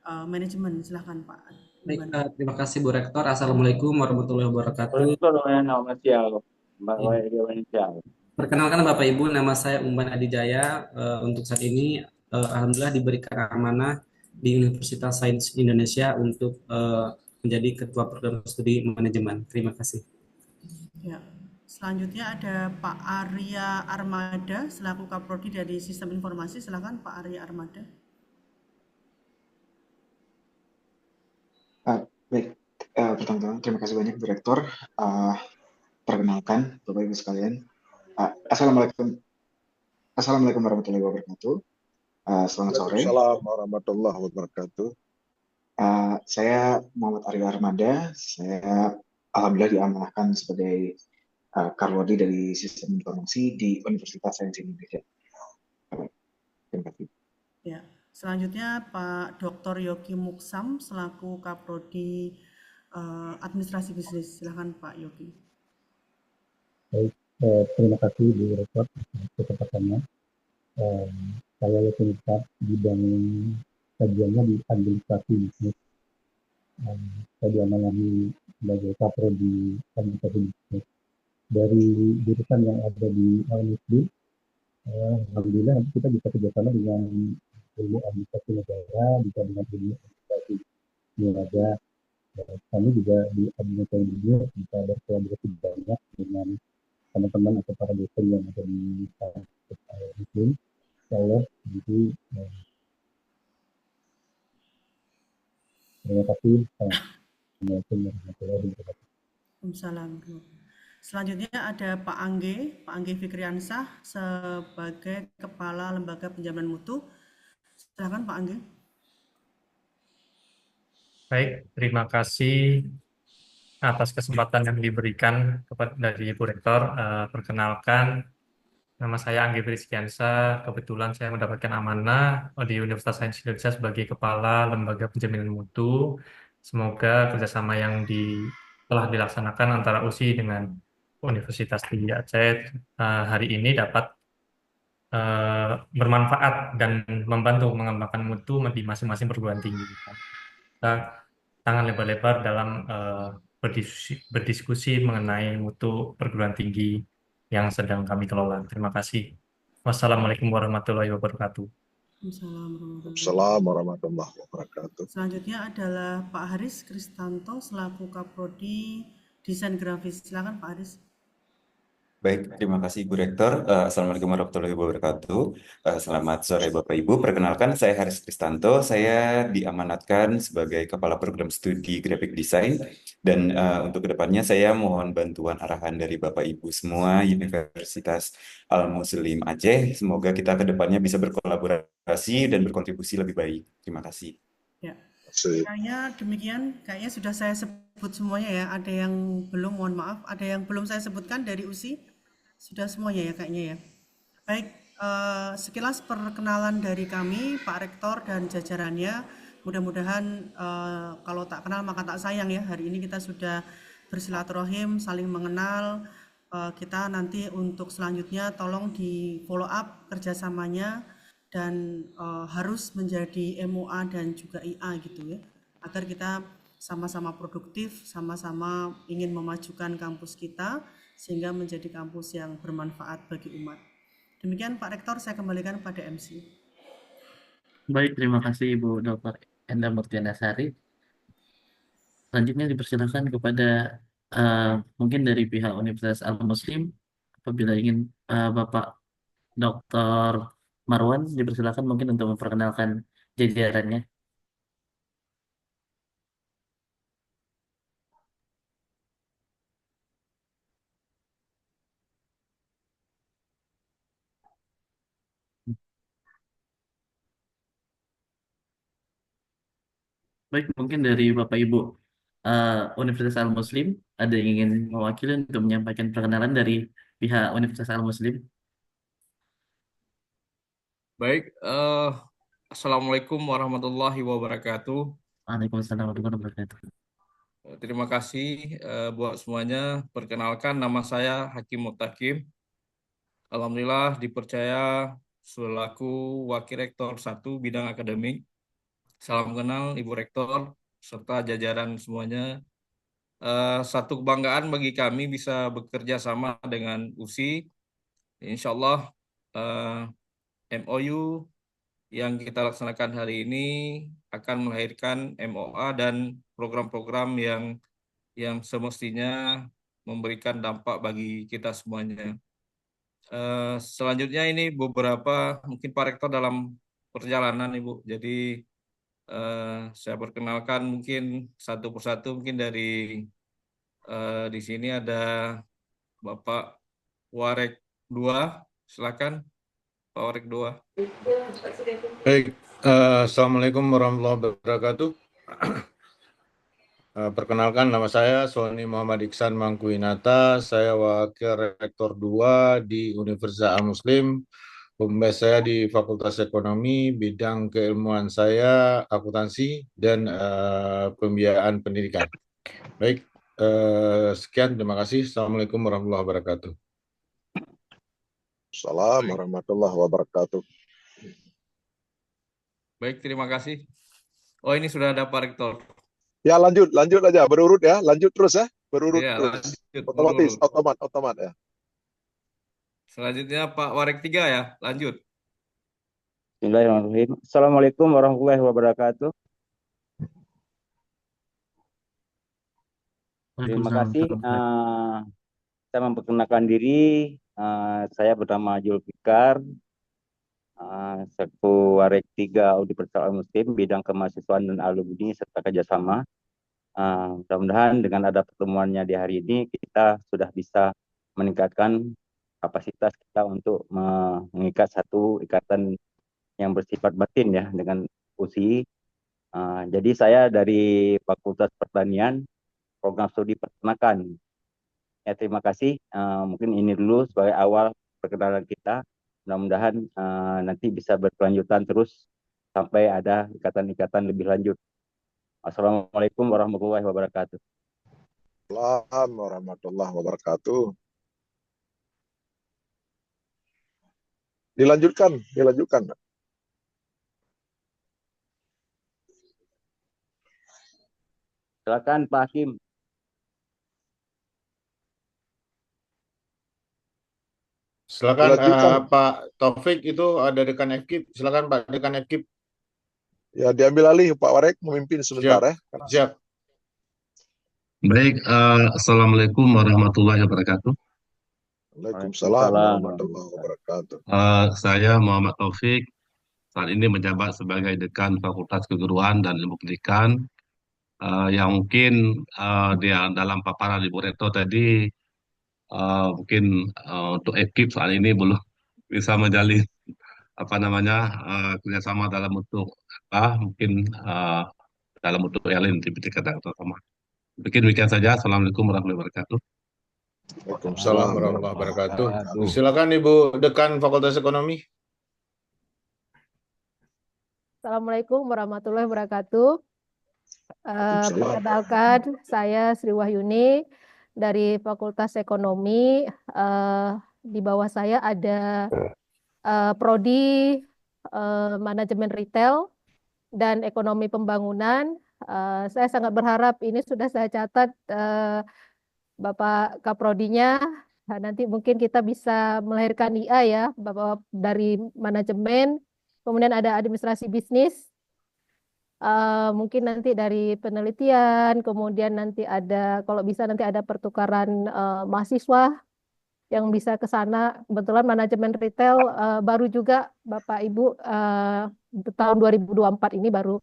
Manajemen. Silahkan Pak.
Baik, terima kasih Bu Rektor. Assalamualaikum warahmatullahi wabarakatuh. Perkenalkan Bapak Ibu, nama saya Umban Adijaya. Untuk saat ini, alhamdulillah diberikan amanah di Universitas Sains Indonesia untuk menjadi Ketua Program Studi Manajemen. Terima kasih.
Ya. Selanjutnya ada Pak Arya Armada selaku Kaprodi dari Sistem Informasi. Silakan Pak Arya Armada.
Baik, pertama-tama terima kasih banyak Bu Rektor. Perkenalkan Bapak Ibu sekalian. Assalamualaikum warahmatullahi wabarakatuh. Selamat sore.
Waalaikumsalam warahmatullahi wabarakatuh.
Saya Muhammad Arya Armada. Saya alhamdulillah diamanahkan sebagai Karwadi dari Sistem Informasi di Universitas Sains Indonesia. Terima kasih.
Ya, selanjutnya Pak Dr. Yogi Muksam selaku Kaprodi Administrasi Bisnis. Silakan Pak Yogi.
Baik, terima kasih Bu Rektor atas kesempatannya. Saya Yogi Muksam, bidang kajiannya di administrasi bisnis. Saya diamanahi sebagai Kaprodi Administrasi Bisnis. Dari jurusan yang ada di UNSD, alhamdulillah nanti kita bisa kerjasama dengan ilmu administrasi negara, bisa dengan ilmu administrasi niaga. Kami juga di administrasi bisnis bisa berkolaborasi banyak dengan teman-teman atau para dosen yang ada di Muslim. Insyaallah nanti terima kasih. Assalamualaikum warahmatullahi wabarakatuh.
Waalaikumsalam. Selanjutnya ada Pak Angge Fikriansah sebagai Kepala Lembaga Penjamin Mutu. Silakan Pak Angge.
Baik, terima kasih atas kesempatan yang diberikan dari Bu Rektor. Perkenalkan, nama saya Angge Fikriansah. Kebetulan saya mendapatkan amanah di Universitas Sains Indonesia sebagai Kepala Lembaga Penjaminan Mutu. Semoga kerjasama yang telah dilaksanakan antara USI dengan Universitas Tinggi Aceh hari ini dapat bermanfaat dan membantu mengembangkan mutu di masing-masing perguruan tinggi. Kita tangan lebar-lebar dalam berdiskusi mengenai mutu perguruan tinggi yang sedang kami kelola. Terima kasih. Wassalamualaikum warahmatullahi wabarakatuh.
Waalaikumsalam warahmatullahi wabarakatuh.
Selanjutnya adalah Pak Haris Kristanto selaku Kaprodi Desain Grafis. Silakan Pak Haris.
Baik, terima kasih Bu Rektor. Assalamualaikum warahmatullahi wabarakatuh. Selamat sore Bapak Ibu. Perkenalkan, saya Haris Kristanto. Saya diamanatkan sebagai Kepala Program Studi Graphic Design. Dan untuk kedepannya saya mohon bantuan arahan dari Bapak Ibu semua Universitas Al-Muslim Aceh. Semoga kita kedepannya bisa berkolaborasi dan berkontribusi lebih baik. Terima kasih.
Ya. Kayaknya demikian, kayaknya sudah saya sebut semuanya ya. Ada yang belum, mohon maaf. Ada yang belum saya sebutkan dari USI. Sudah semuanya ya kayaknya ya. Baik, sekilas perkenalan dari kami, Pak Rektor dan jajarannya. Mudah-mudahan kalau tak kenal maka tak sayang ya. Hari ini kita sudah bersilaturahim, saling mengenal. Kita nanti untuk selanjutnya tolong di follow up kerjasamanya dan harus menjadi MOA dan juga IA gitu ya. Agar kita sama-sama produktif, sama-sama ingin memajukan kampus kita sehingga menjadi kampus yang bermanfaat bagi umat. Demikian Pak Rektor, saya kembalikan pada MC.
Baik, terima kasih Ibu Dr. Enda Murtianasari. Selanjutnya dipersilakan kepada mungkin dari pihak Universitas Al-Muslim, apabila ingin Bapak Dr. Marwan dipersilakan mungkin untuk memperkenalkan jajarannya. Baik, mungkin dari Bapak Ibu Universitas Al-Muslim, ada yang ingin mewakili untuk menyampaikan perkenalan dari pihak Universitas Al-Muslim?
Baik, Assalamualaikum warahmatullahi wabarakatuh.
Waalaikumsalam warahmatullahi wabarakatuh.
Terima kasih buat semuanya. Perkenalkan, nama saya Hakim Mutakim. Alhamdulillah dipercaya selaku Wakil Rektor 1 Bidang Akademik. Salam kenal Ibu Rektor serta jajaran semuanya. Satu kebanggaan bagi kami bisa bekerja sama dengan USI. Insya Allah MOU yang kita laksanakan hari ini akan melahirkan MOA dan program-program yang semestinya memberikan dampak bagi kita semuanya. Selanjutnya ini beberapa mungkin Pak Rektor dalam perjalanan Ibu. Jadi saya perkenalkan mungkin satu persatu, mungkin dari di sini ada Bapak Warek 2, silakan Pak Warek 2.
Baik, Assalamualaikum warahmatullahi wabarakatuh. Perkenalkan, nama saya Sony Muhammad Iksan Mangkuinata. Saya Wakil Rektor 2 di Universitas Al-Muslim. Pembimbing saya di Fakultas Ekonomi, bidang keilmuan saya akuntansi dan pembiayaan pendidikan. Baik, sekian, terima kasih. Assalamualaikum warahmatullahi wabarakatuh.
Assalamualaikum warahmatullahi wabarakatuh.
Baik, terima kasih. Oh, ini sudah ada Pak Rektor.
Ya, lanjut aja, berurut ya, lanjut terus ya, berurut
Ya,
terus.
lanjut,
Otomatis,
berurut.
otomat ya.
Selanjutnya Pak Warek 3 ya, lanjut.
Bismillahirrahmanirrahim. Assalamualaikum warahmatullahi wabarakatuh. Terima kasih. Saya memperkenalkan diri. Saya bernama Julfikar, selaku Warek 3 Universitas Al-Muslim, bidang kemahasiswaan dan alumni serta kerjasama. Mudah-mudahan dengan ada pertemuannya di hari ini, kita sudah bisa meningkatkan kapasitas kita untuk mengikat satu ikatan yang bersifat batin ya dengan USI. Jadi saya dari Fakultas Pertanian, program studi peternakan. Ya, terima kasih. Mungkin ini dulu sebagai awal perkenalan kita. Mudah-mudahan nanti bisa berkelanjutan terus sampai ada ikatan-ikatan lebih lanjut. Assalamualaikum warahmatullahi wabarakatuh.
Assalamualaikum warahmatullahi wabarakatuh. Dilanjutkan.
Silakan Pak Hakim.
Silakan Pak Taufik, itu ada dekan FKIP. Silakan Pak dekan FKIP.
Ya, diambil alih Pak Warek memimpin sebentar ya.
Siap.
Baik, Assalamualaikum warahmatullahi wabarakatuh.
Waalaikumsalam warahmatullahi wabarakatuh.
Saya Muhammad Taufik, saat ini menjabat sebagai Dekan Fakultas Keguruan dan Ilmu Pendidikan. Yang mungkin dalam paparan Ibu Rektor tadi, mungkin untuk ekip saat ini belum bisa menjalin kerjasama dalam bentuk mungkin dalam bentuk realin seperti kata sama. Mungkin demikian saja. Assalamualaikum warahmatullahi wabarakatuh.
Waalaikumsalam warahmatullahi wabarakatuh. Silakan Ibu Dekan Fakultas Ekonomi.
Assalamualaikum warahmatullahi wabarakatuh. Perkenalkan, saya Sri Wahyuni dari Fakultas Ekonomi. Di bawah saya ada Prodi Manajemen Retail dan Ekonomi Pembangunan. Saya sangat berharap ini sudah saya catat Bapak Kaprodinya. Nanti mungkin kita bisa melahirkan IA ya, Bapak dari manajemen, kemudian ada administrasi bisnis. Mungkin nanti dari penelitian, kemudian nanti ada, kalau bisa nanti ada pertukaran mahasiswa yang bisa ke sana. Kebetulan manajemen retail baru juga Bapak Ibu tahun 2024 ini baru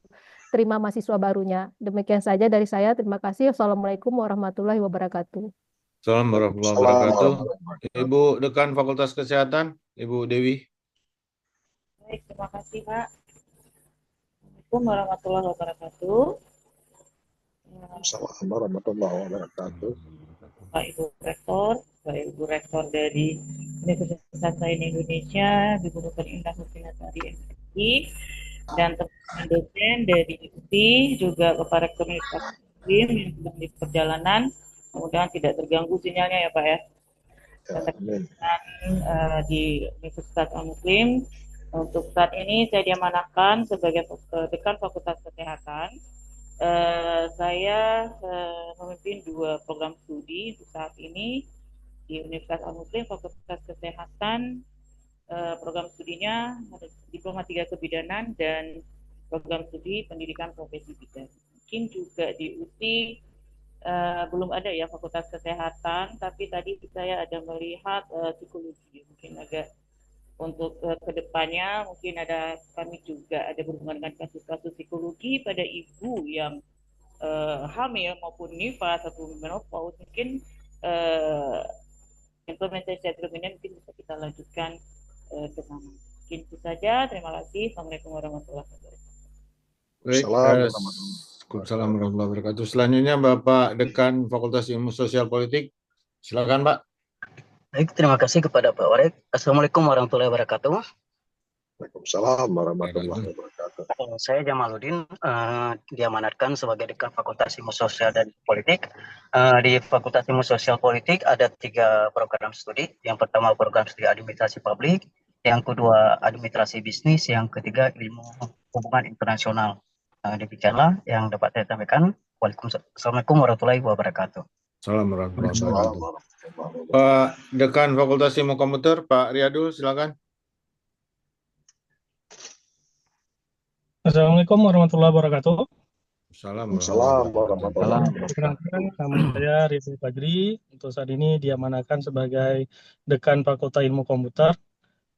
terima mahasiswa barunya. Demikian saja dari saya. Terima kasih. Assalamualaikum warahmatullahi wabarakatuh.
Assalamualaikum warahmatullahi wabarakatuh. Ibu Dekan Fakultas Kesehatan, Ibu Dewi.
Baik, terima kasih Pak. Assalamualaikum warahmatullahi wabarakatuh.
Assalamualaikum warahmatullahi wabarakatuh.
Pak Ibu Rektor, Pak Ibu Rektor dari Universitas Sains Indonesia, Ibu Dr. Indah Hustinatari MSI, dan teman-teman dosen dari IUPI, juga Bapak Rektor Universitas Muslim yang sedang di perjalanan. Mudah-mudahan tidak terganggu sinyalnya ya Pak ya. Di Universitas Al-Muslim. Untuk saat ini saya diamanahkan sebagai Dekan Fakultas Kesehatan. Saya memimpin 2 program studi untuk saat ini di Universitas Al-Muslim, Fakultas Kesehatan. Program studinya Diploma 3 Kebidanan dan program studi Pendidikan Profesi Bidan. Mungkin juga di USI belum ada ya Fakultas Kesehatan, tapi tadi saya ada melihat psikologi, mungkin agak untuk kedepannya mungkin ada kami juga ada berhubungan dengan kasus-kasus psikologi pada ibu yang hamil maupun nifas atau menopause, mungkin implementasi program ini mungkin bisa kita lanjutkan ke sana. Mungkin itu saja. Terima kasih. Assalamualaikum warahmatullahi wabarakatuh.
Baik, Waalaikumsalam warahmatullahi wabarakatuh. Selanjutnya Bapak Dekan Fakultas Ilmu Sosial Politik. Silakan, Pak.
Baik, terima kasih kepada Pak Warek. Assalamualaikum warahmatullahi wabarakatuh.
Waalaikumsalam warahmatullahi wabarakatuh.
Saya Jamaluddin, diamanatkan sebagai Dekan Fakultas Ilmu Sosial dan Politik. Di Fakultas Ilmu Sosial Politik ada 3 program studi. Yang pertama program studi administrasi publik, yang kedua administrasi bisnis, yang ketiga ilmu hubungan internasional. Demikianlah yang dapat saya sampaikan. Assalamualaikum warahmatullahi wabarakatuh.
Assalamualaikum warahmatullahi wabarakatuh. Pak Dekan Fakultas Ilmu Komputer, Pak Riyadul, silakan.
Assalamualaikum warahmatullahi wabarakatuh.
Assalamualaikum warahmatullahi wabarakatuh.
Nama saya Rizky Fajri. Untuk saat ini diamanahkan sebagai Dekan Fakultas Ilmu Komputer.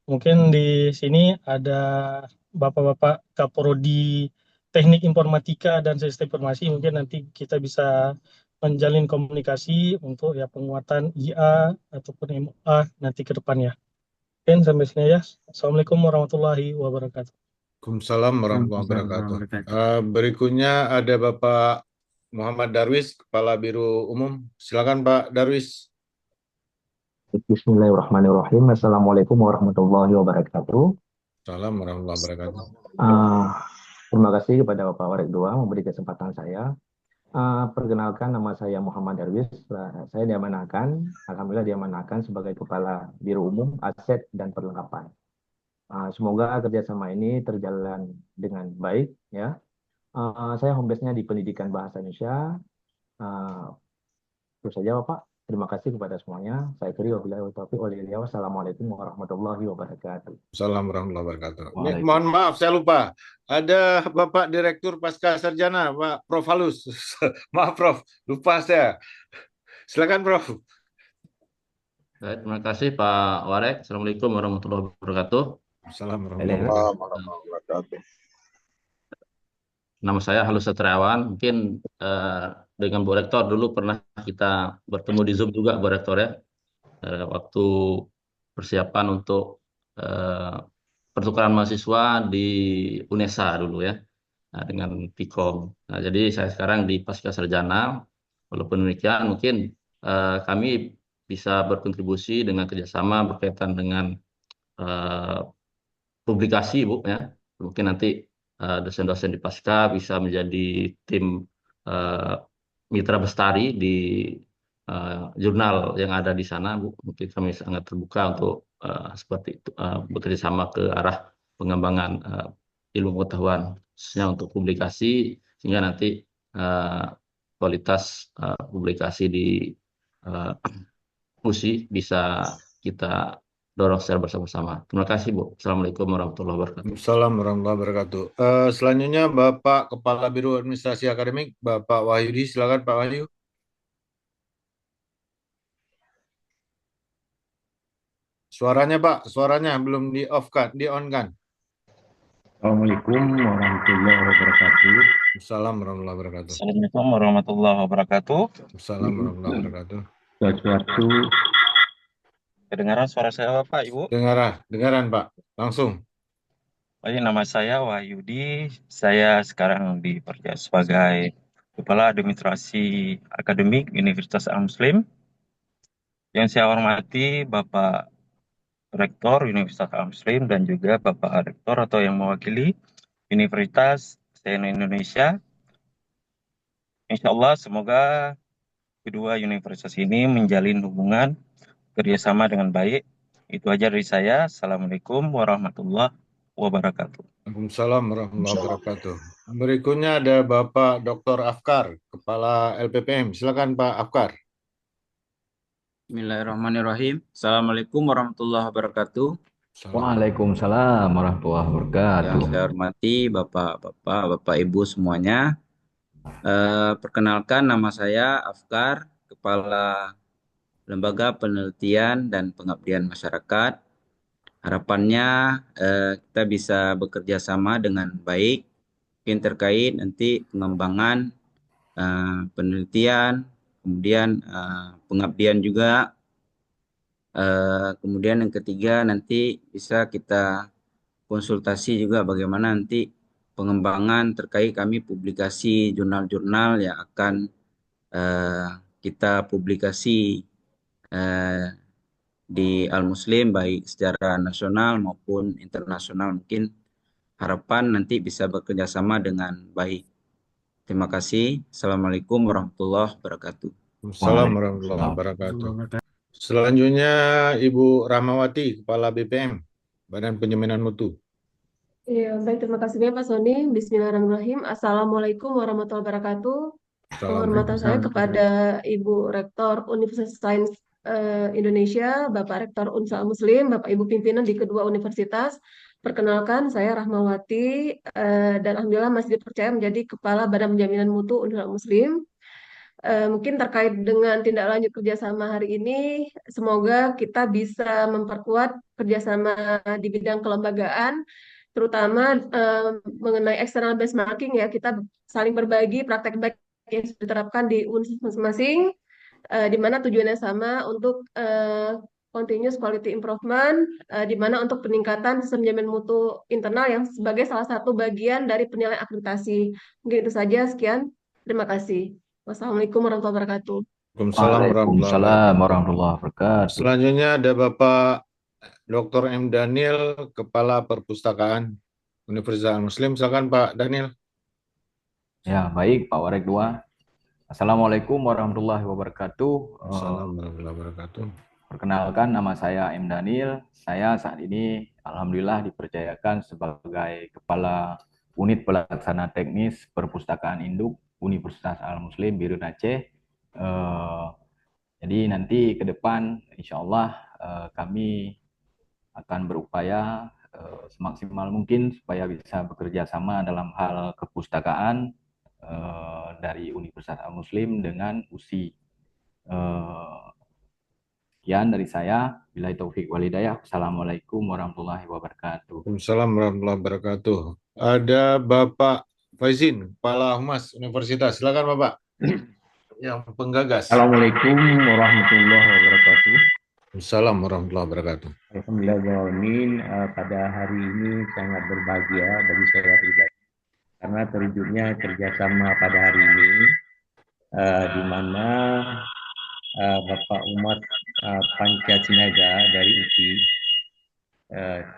Mungkin di sini ada Bapak-Bapak Kaprodi Teknik Informatika dan Sistem Informasi. Mungkin nanti kita bisa menjalin komunikasi untuk ya penguatan IA ataupun MA nanti ke depannya. Mungkin sampai sini ya. Assalamualaikum warahmatullahi wabarakatuh.
Waalaikumsalam warahmatullahi wabarakatuh. Berikutnya ada Bapak Muhammad Darwis, Kepala Biro Umum. Silakan Pak Darwis.
Bismillahirrahmanirrahim. Assalamualaikum warahmatullahi wabarakatuh.
Assalamualaikum warahmatullahi wabarakatuh.
Terima kasih kepada Bapak Warek 2 memberi kesempatan saya. Perkenalkan, nama saya Muhammad Darwis. Saya diamanahkan, alhamdulillah diamanahkan sebagai Kepala Biro Umum, Aset dan Perlengkapan. Semoga kerjasama ini terjalan dengan baik, ya. Saya home base-nya di Pendidikan Bahasa Indonesia. Terus saja Bapak. Terima kasih kepada semuanya. Saya kiri wabillahi taufiq wal hidayah. Wassalamualaikum warahmatullahi wabarakatuh.
Assalamualaikum warahmatullahi wabarakatuh. Mohon maaf, saya lupa. Ada Bapak Direktur Pasca Sarjana, Pak Prof. Halus. Maaf Prof, lupa saya. Silakan Prof.
Baik, terima kasih Pak Warek. Assalamualaikum warahmatullahi wabarakatuh.
Assalamualaikum
warahmatullahi wabarakatuh.
Nama saya Halus Satriawan. Mungkin dengan Bu Rektor dulu pernah kita bertemu di Zoom juga, Bu Rektor ya. Waktu persiapan untuk pertukaran mahasiswa di UNESA dulu ya, dengan Pikom. Nah, jadi saya sekarang di Pasca Sarjana. Walaupun demikian, mungkin kami bisa berkontribusi dengan kerjasama berkaitan dengan publikasi, Bu ya. Mungkin nanti dosen-dosen di Pasca bisa menjadi tim mitra bestari di jurnal yang ada di sana, Bu. Mungkin kami sangat terbuka untuk seperti itu, bekerja sama ke arah pengembangan ilmu pengetahuan, khususnya untuk publikasi, sehingga nanti kualitas publikasi di USI bisa kita dorong secara bersama-sama. Terima kasih, Bu. Assalamualaikum warahmatullahi wabarakatuh.
Assalamualaikum warahmatullahi wabarakatuh. Selanjutnya Bapak Kepala Biro Administrasi Akademik, Bapak Wahyudi. Silakan Pak Wahyu. Suaranya Pak, suaranya belum di off kan, di on kan?
Assalamualaikum warahmatullahi wabarakatuh.
Assalamualaikum warahmatullahi wabarakatuh.
Assalamualaikum warahmatullahi wabarakatuh.
Assalamualaikum warahmatullahi wabarakatuh.
Sesuatu. Kedengaran suara saya Bapak, Ibu?
Dengaran Pak, langsung.
Baik, nama saya Wahyudi. Saya sekarang dipercaya sebagai Kepala Administrasi Akademik Universitas Al-Muslim. Yang saya hormati Bapak Rektor Universitas Al-Muslim dan juga Bapak Rektor atau yang mewakili Universitas Indonesia. Insya Allah semoga kedua universitas ini menjalin hubungan kerjasama dengan baik. Itu aja dari saya. Assalamualaikum warahmatullahi wabarakatuh.
Waalaikumsalam warahmatullahi wabarakatuh. Berikutnya ada Bapak Dr. Afkar, Kepala LPPM. Silakan Pak Afkar.
Bismillahirrahmanirrahim. Assalamualaikum warahmatullahi wabarakatuh.
Waalaikumsalam warahmatullahi wabarakatuh.
Yang saya hormati Bapak Ibu semuanya. Perkenalkan, nama saya Afkar, Kepala Lembaga Penelitian dan Pengabdian Masyarakat. Harapannya kita bisa bekerja sama dengan baik, mungkin terkait nanti pengembangan penelitian, kemudian pengabdian juga. Kemudian yang ketiga nanti bisa kita konsultasi juga bagaimana nanti pengembangan terkait kami publikasi jurnal-jurnal yang akan kita publikasi di Al-Muslim baik secara nasional maupun internasional. Mungkin harapan nanti bisa bekerja sama dengan baik. Terima kasih. Assalamualaikum warahmatullahi wabarakatuh.
Assalamualaikum warahmatullahi wabarakatuh. Selanjutnya Ibu Rahmawati, Kepala BPM, Badan Penjaminan Mutu.
Iya, baik, terima kasih banyak Pak Sony. Bismillahirrahmanirrahim. Assalamualaikum warahmatullahi wabarakatuh. Penghormatan saya kepada Ibu Rektor Universitas Sains Indonesia, Bapak Rektor Unsal Muslim, Bapak Ibu pimpinan di kedua universitas. Perkenalkan, saya Rahmawati dan alhamdulillah masih dipercaya menjadi Kepala Badan Penjaminan Mutu Unsal Muslim. Mungkin terkait dengan tindak lanjut kerjasama hari ini, semoga kita bisa memperkuat kerjasama di bidang kelembagaan, terutama mengenai external benchmarking ya, kita saling berbagi praktek baik yang sudah diterapkan di universitas masing-masing, di mana tujuannya sama untuk continuous quality improvement, di mana untuk peningkatan sistem jaminan mutu internal yang sebagai salah satu bagian dari penilaian akreditasi. Mungkin itu saja, sekian. Terima kasih. Wassalamualaikum warahmatullahi wabarakatuh.
Waalaikumsalam
warahmatullahi wabarakatuh.
Selanjutnya ada Bapak Dr. M. Daniel, Kepala Perpustakaan Universitas Muslim. Silakan Pak Daniel.
Ya, baik Pak Warek 2. Assalamualaikum warahmatullahi wabarakatuh.
Assalamualaikum warahmatullahi wabarakatuh.
Perkenalkan, nama saya M. Daniel. Saya saat ini alhamdulillah dipercayakan sebagai Kepala Unit Pelaksana Teknis Perpustakaan Induk Universitas Al-Muslim Birun Aceh. Jadi nanti ke depan insya Allah kami akan berupaya semaksimal mungkin supaya bisa bekerja sama dalam hal kepustakaan dari Universitas Al-Muslim dengan USI. Sekian dari saya. Billahi taufik walhidayah. Assalamualaikum warahmatullahi wabarakatuh.
Waalaikumsalam warahmatullahi wabarakatuh. Ada Bapak Faizin, Kepala Humas Universitas. Silakan Bapak. Yang penggagas.
Assalamualaikum warahmatullahi wabarakatuh.
Assalamualaikum warahmatullahi wabarakatuh.
Alhamdulillah, pada hari ini sangat berbahagia bagi saya pribadi karena terwujudnya kerjasama pada hari ini di mana Bapak Umat Pancasinaga dari UPI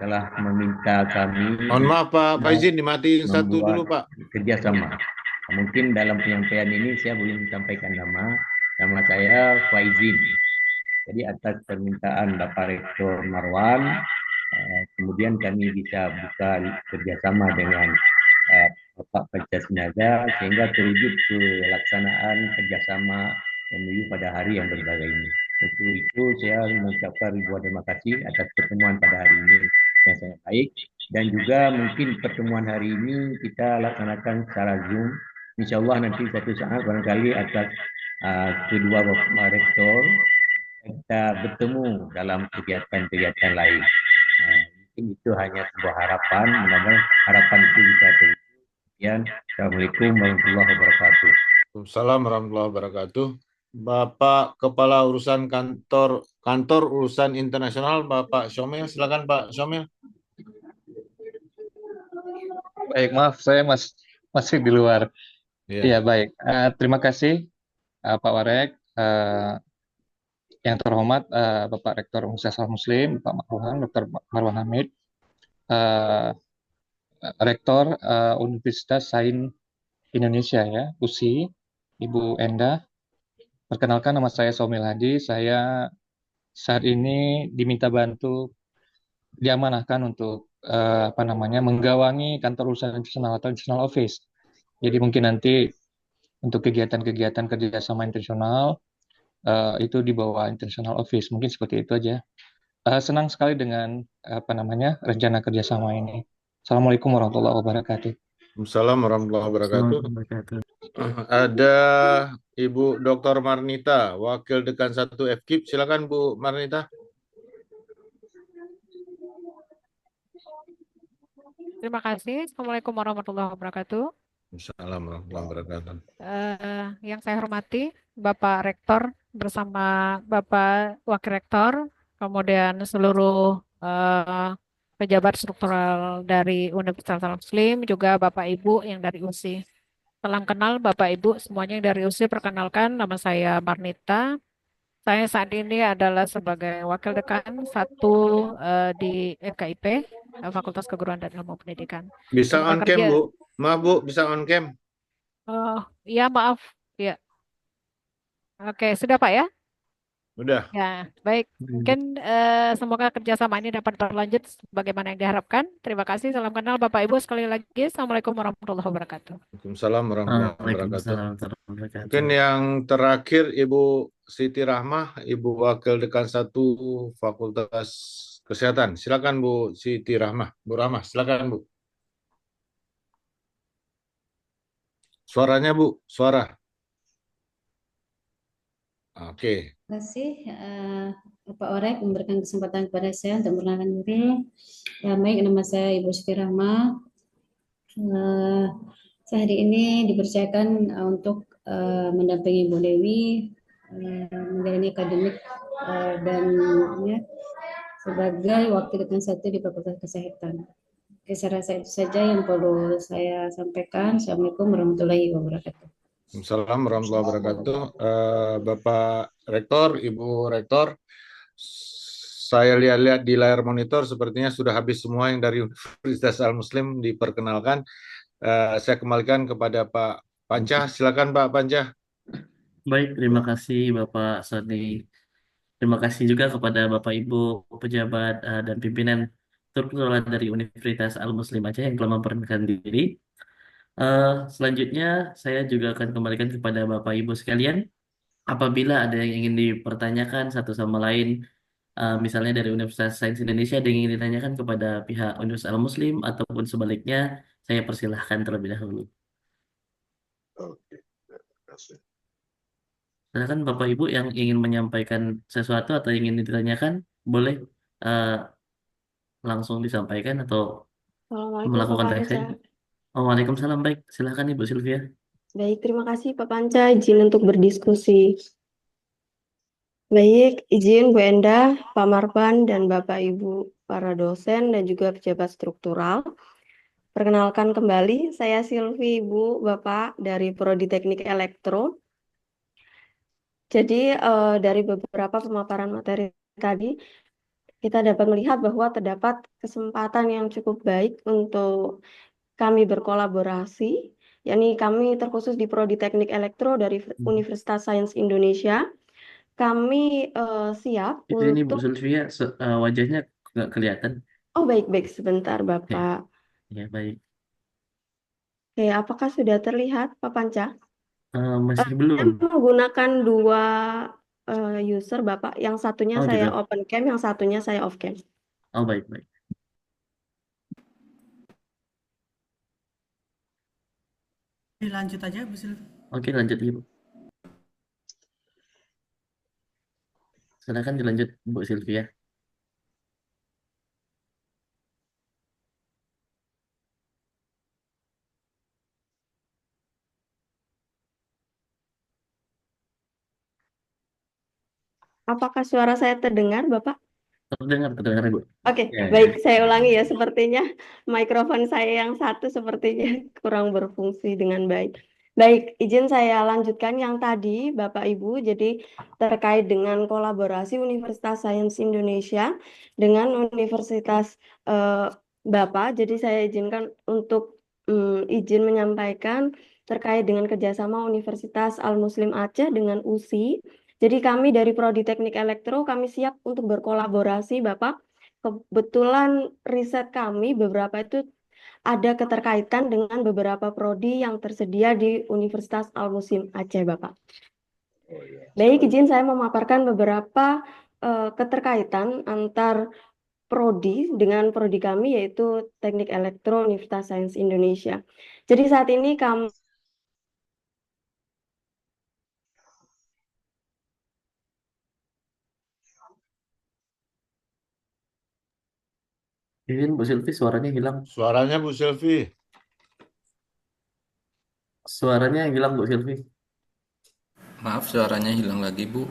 telah meminta kami.
Mohon maaf Pak Faizin, dimatiin satu dulu Pak.
Kerjasama. Mungkin dalam penyampaian ini saya belum sampaikan nama saya Faizin. Jadi atas permintaan Bapak Rektor Marwan, kemudian kami bisa buka kerjasama dengan Bapak Pancasinaga sehingga terwujud pelaksanaan kerjasama MOU pada hari yang berbahagia ini. Untuk itu saya mengucapkan ribuan terima kasih atas pertemuan pada hari ini yang sangat baik, dan juga mungkin pertemuan hari ini kita laksanakan secara Zoom. Insya Allah nanti satu saat barangkali atas kedua Bapak Rektor kita bertemu dalam kegiatan-kegiatan lain. Mungkin itu hanya sebuah harapan, mudah-mudahan harapan itu bisa terwujud. Assalamualaikum warahmatullahi wabarakatuh.
Assalamualaikum warahmatullahi wabarakatuh. Bapak Kepala Urusan Kantor Urusan Internasional, Bapak Syomil. Silakan Pak Syomil.
Baik, maaf saya masih di luar. Iya, baik. Terima kasih Pak Warek. Yang terhormat Bapak Rektor Universitas Al-Muslim, Bapak Makruhan, Dr. Marwan Hamid, Rektor Universitas Sains Indonesia ya, USI, Ibu Enda. Perkenalkan, nama saya Somil Hadi. Saya saat ini diminta bantu, diamanahkan untuk menggawangi kantor urusan internasional atau international office. Jadi mungkin nanti untuk kegiatan-kegiatan kerjasama internasional itu di bawah international office, mungkin seperti itu aja. Senang sekali dengan rencana kerjasama ini. Assalamualaikum warahmatullahi wabarakatuh.
Assalamualaikum warahmatullahi wabarakatuh. Ada Ibu Dr. Marnita, Wakil Dekan 1 FKIP. Silakan Bu Marnita.
Terima kasih. Assalamualaikum warahmatullahi wabarakatuh.
Assalamualaikum warahmatullahi wabarakatuh.
Yang saya hormati Bapak Rektor bersama Bapak Wakil Rektor, kemudian seluruh pejabat struktural dari Universitas Al-Muslim, juga Bapak Ibu yang dari USI. Salam kenal Bapak Ibu semuanya yang dari USI, perkenalkan nama saya Marnita. Saya saat ini adalah sebagai Wakil Dekan 1 di FKIP, Fakultas Keguruan dan Ilmu Pendidikan.
Bisa
Dan
on cam,
bekerja,
Bu. Maaf, Bu, bisa on cam.
ya maaf, ya. Oke, sudah Pak ya?
Udah.
Ya, baik. Mungkin semoga kerjasama ini dapat berlanjut sebagaimana yang diharapkan. Terima kasih. Salam kenal Bapak Ibu sekali lagi. Assalamualaikum warahmatullahi wabarakatuh.
Waalaikumsalam warahmatullahi wabarakatuh.
Waalaikumsalam warahmatullahi wabarakatuh.
Mungkin yang terakhir Ibu Siti Rahmah, Ibu Wakil Dekan 1 Fakultas Kesehatan. Silakan Bu Siti Rahmah. Bu Rahmah, silakan Bu. Suaranya Bu, suara. Oke.
Terima kasih Pak Orek memberikan kesempatan kepada saya untuk memperkenalkan diri. Baik, nama saya Ibu Siti Rahma. Saya hari ini dipercayakan untuk mendampingi Bu Dewi menjalani akademik dan ya, sebagai wakil dekan 1 di Fakultas Kesehatan. Oke, saya rasa itu saja yang perlu saya sampaikan. Assalamualaikum warahmatullahi wabarakatuh.
Assalamualaikum warahmatullahi wabarakatuh. Bapak Rektor, Ibu Rektor, saya lihat-lihat di layar monitor sepertinya sudah habis semua yang dari Universitas Al-Muslim diperkenalkan. Saya kembalikan kepada Pak Panca. Silakan Pak Panca.
Baik, terima kasih Bapak Sony. Terima kasih juga kepada Bapak Ibu pejabat dan pimpinan struktural dari Universitas Al-Muslim Aceh yang telah memperkenalkan diri. Selanjutnya saya juga akan kembalikan kepada Bapak Ibu sekalian. Apabila ada yang ingin dipertanyakan satu sama lain, misalnya dari Universitas Sains Indonesia ada yang ingin ditanyakan kepada pihak Universitas Al-Muslim ataupun sebaliknya, saya persilahkan terlebih dahulu.
Oke, terima kasih.
Silakan Bapak Ibu yang ingin menyampaikan sesuatu atau ingin ditanyakan, boleh langsung disampaikan atau
Assalamualaikum Pak
melakukan
Panca.
raise hand. Waalaikumsalam, baik. Silakan Ibu Sylvia.
Baik, terima kasih Pak Panca izin untuk berdiskusi. Baik, izin Bu Endah, Pak Marpan, dan Bapak Ibu para dosen dan juga pejabat struktural. Perkenalkan kembali, saya Sylvie, Ibu, Bapak dari Prodi Teknik Elektro. Jadi dari beberapa pemaparan materi tadi, kita dapat melihat bahwa terdapat kesempatan yang cukup baik untuk kami berkolaborasi, yakni kami terkhusus di Prodi Teknik Elektro dari Universitas Sains Indonesia. Kami siap
Ini Bu
untuk...
Sylvia, wajahnya nggak kelihatan.
Oh baik-baik, sebentar Bapak.
Ya, baik.
Oke, apakah sudah terlihat Pak Panca?
Masih
Saya
belum.
menggunakan dua user Bapak, yang satunya
Oh,
saya
gitu.
open cam, yang satunya saya off cam.
Oh, baik-baik.
Dilanjut aja Bu Sylvia.
Oke, lanjut Ibu. Silakan dilanjut Bu Sylvia.
Apakah suara saya terdengar Bapak?
Terdengar Ibu.
Oke,
Ya,
baik, saya ulangi ya. Sepertinya mikrofon saya yang satu sepertinya kurang berfungsi dengan baik. Baik, izin saya lanjutkan yang tadi, Bapak Ibu. Jadi terkait dengan kolaborasi Universitas Sains Indonesia dengan Universitas Bapak. Jadi saya izinkan untuk izin menyampaikan terkait dengan kerjasama Universitas Al-Muslim Aceh dengan USI. Jadi kami dari Prodi Teknik Elektro, kami siap untuk berkolaborasi, Bapak. Kebetulan riset kami beberapa itu ada keterkaitan dengan beberapa prodi yang tersedia di Universitas Al-Muslim Aceh, Bapak. Baik, izin saya memaparkan beberapa keterkaitan antar prodi dengan prodi kami, yaitu Teknik Elektro Universitas Sains Indonesia. Jadi saat ini kami
Izin Bu Silvi, suaranya hilang.
Suaranya Bu Silvi.
Suaranya hilang Bu Silvi.
Maaf, suaranya hilang lagi, Bu.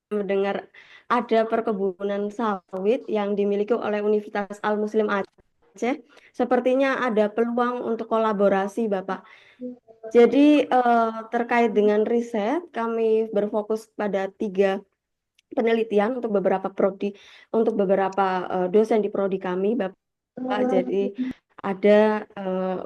Mendengar ada perkebunan sawit yang dimiliki oleh Universitas Al-Muslim Aceh, sepertinya ada peluang untuk kolaborasi, Bapak. Jadi terkait dengan riset, kami berfokus pada 3 penelitian untuk beberapa prodi, untuk beberapa dosen di prodi kami, Bapak. Jadi ada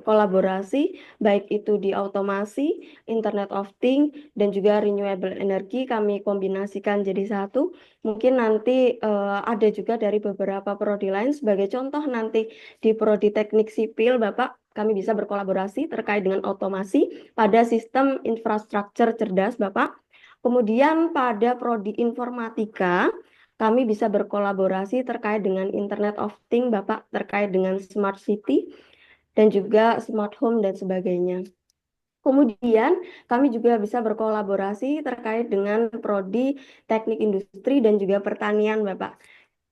kolaborasi baik itu di otomasi, Internet of Things, dan juga renewable energy kami kombinasikan jadi satu. Mungkin nanti ada juga dari beberapa prodi lain. Sebagai contoh nanti di prodi teknik sipil, Bapak, kami bisa berkolaborasi terkait dengan otomasi pada sistem infrastruktur cerdas, Bapak. Kemudian pada prodi informatika, kami bisa berkolaborasi terkait dengan Internet of Things, Bapak, terkait dengan Smart City dan juga Smart Home dan sebagainya. Kemudian kami juga bisa berkolaborasi terkait dengan prodi teknik industri dan juga pertanian, Bapak.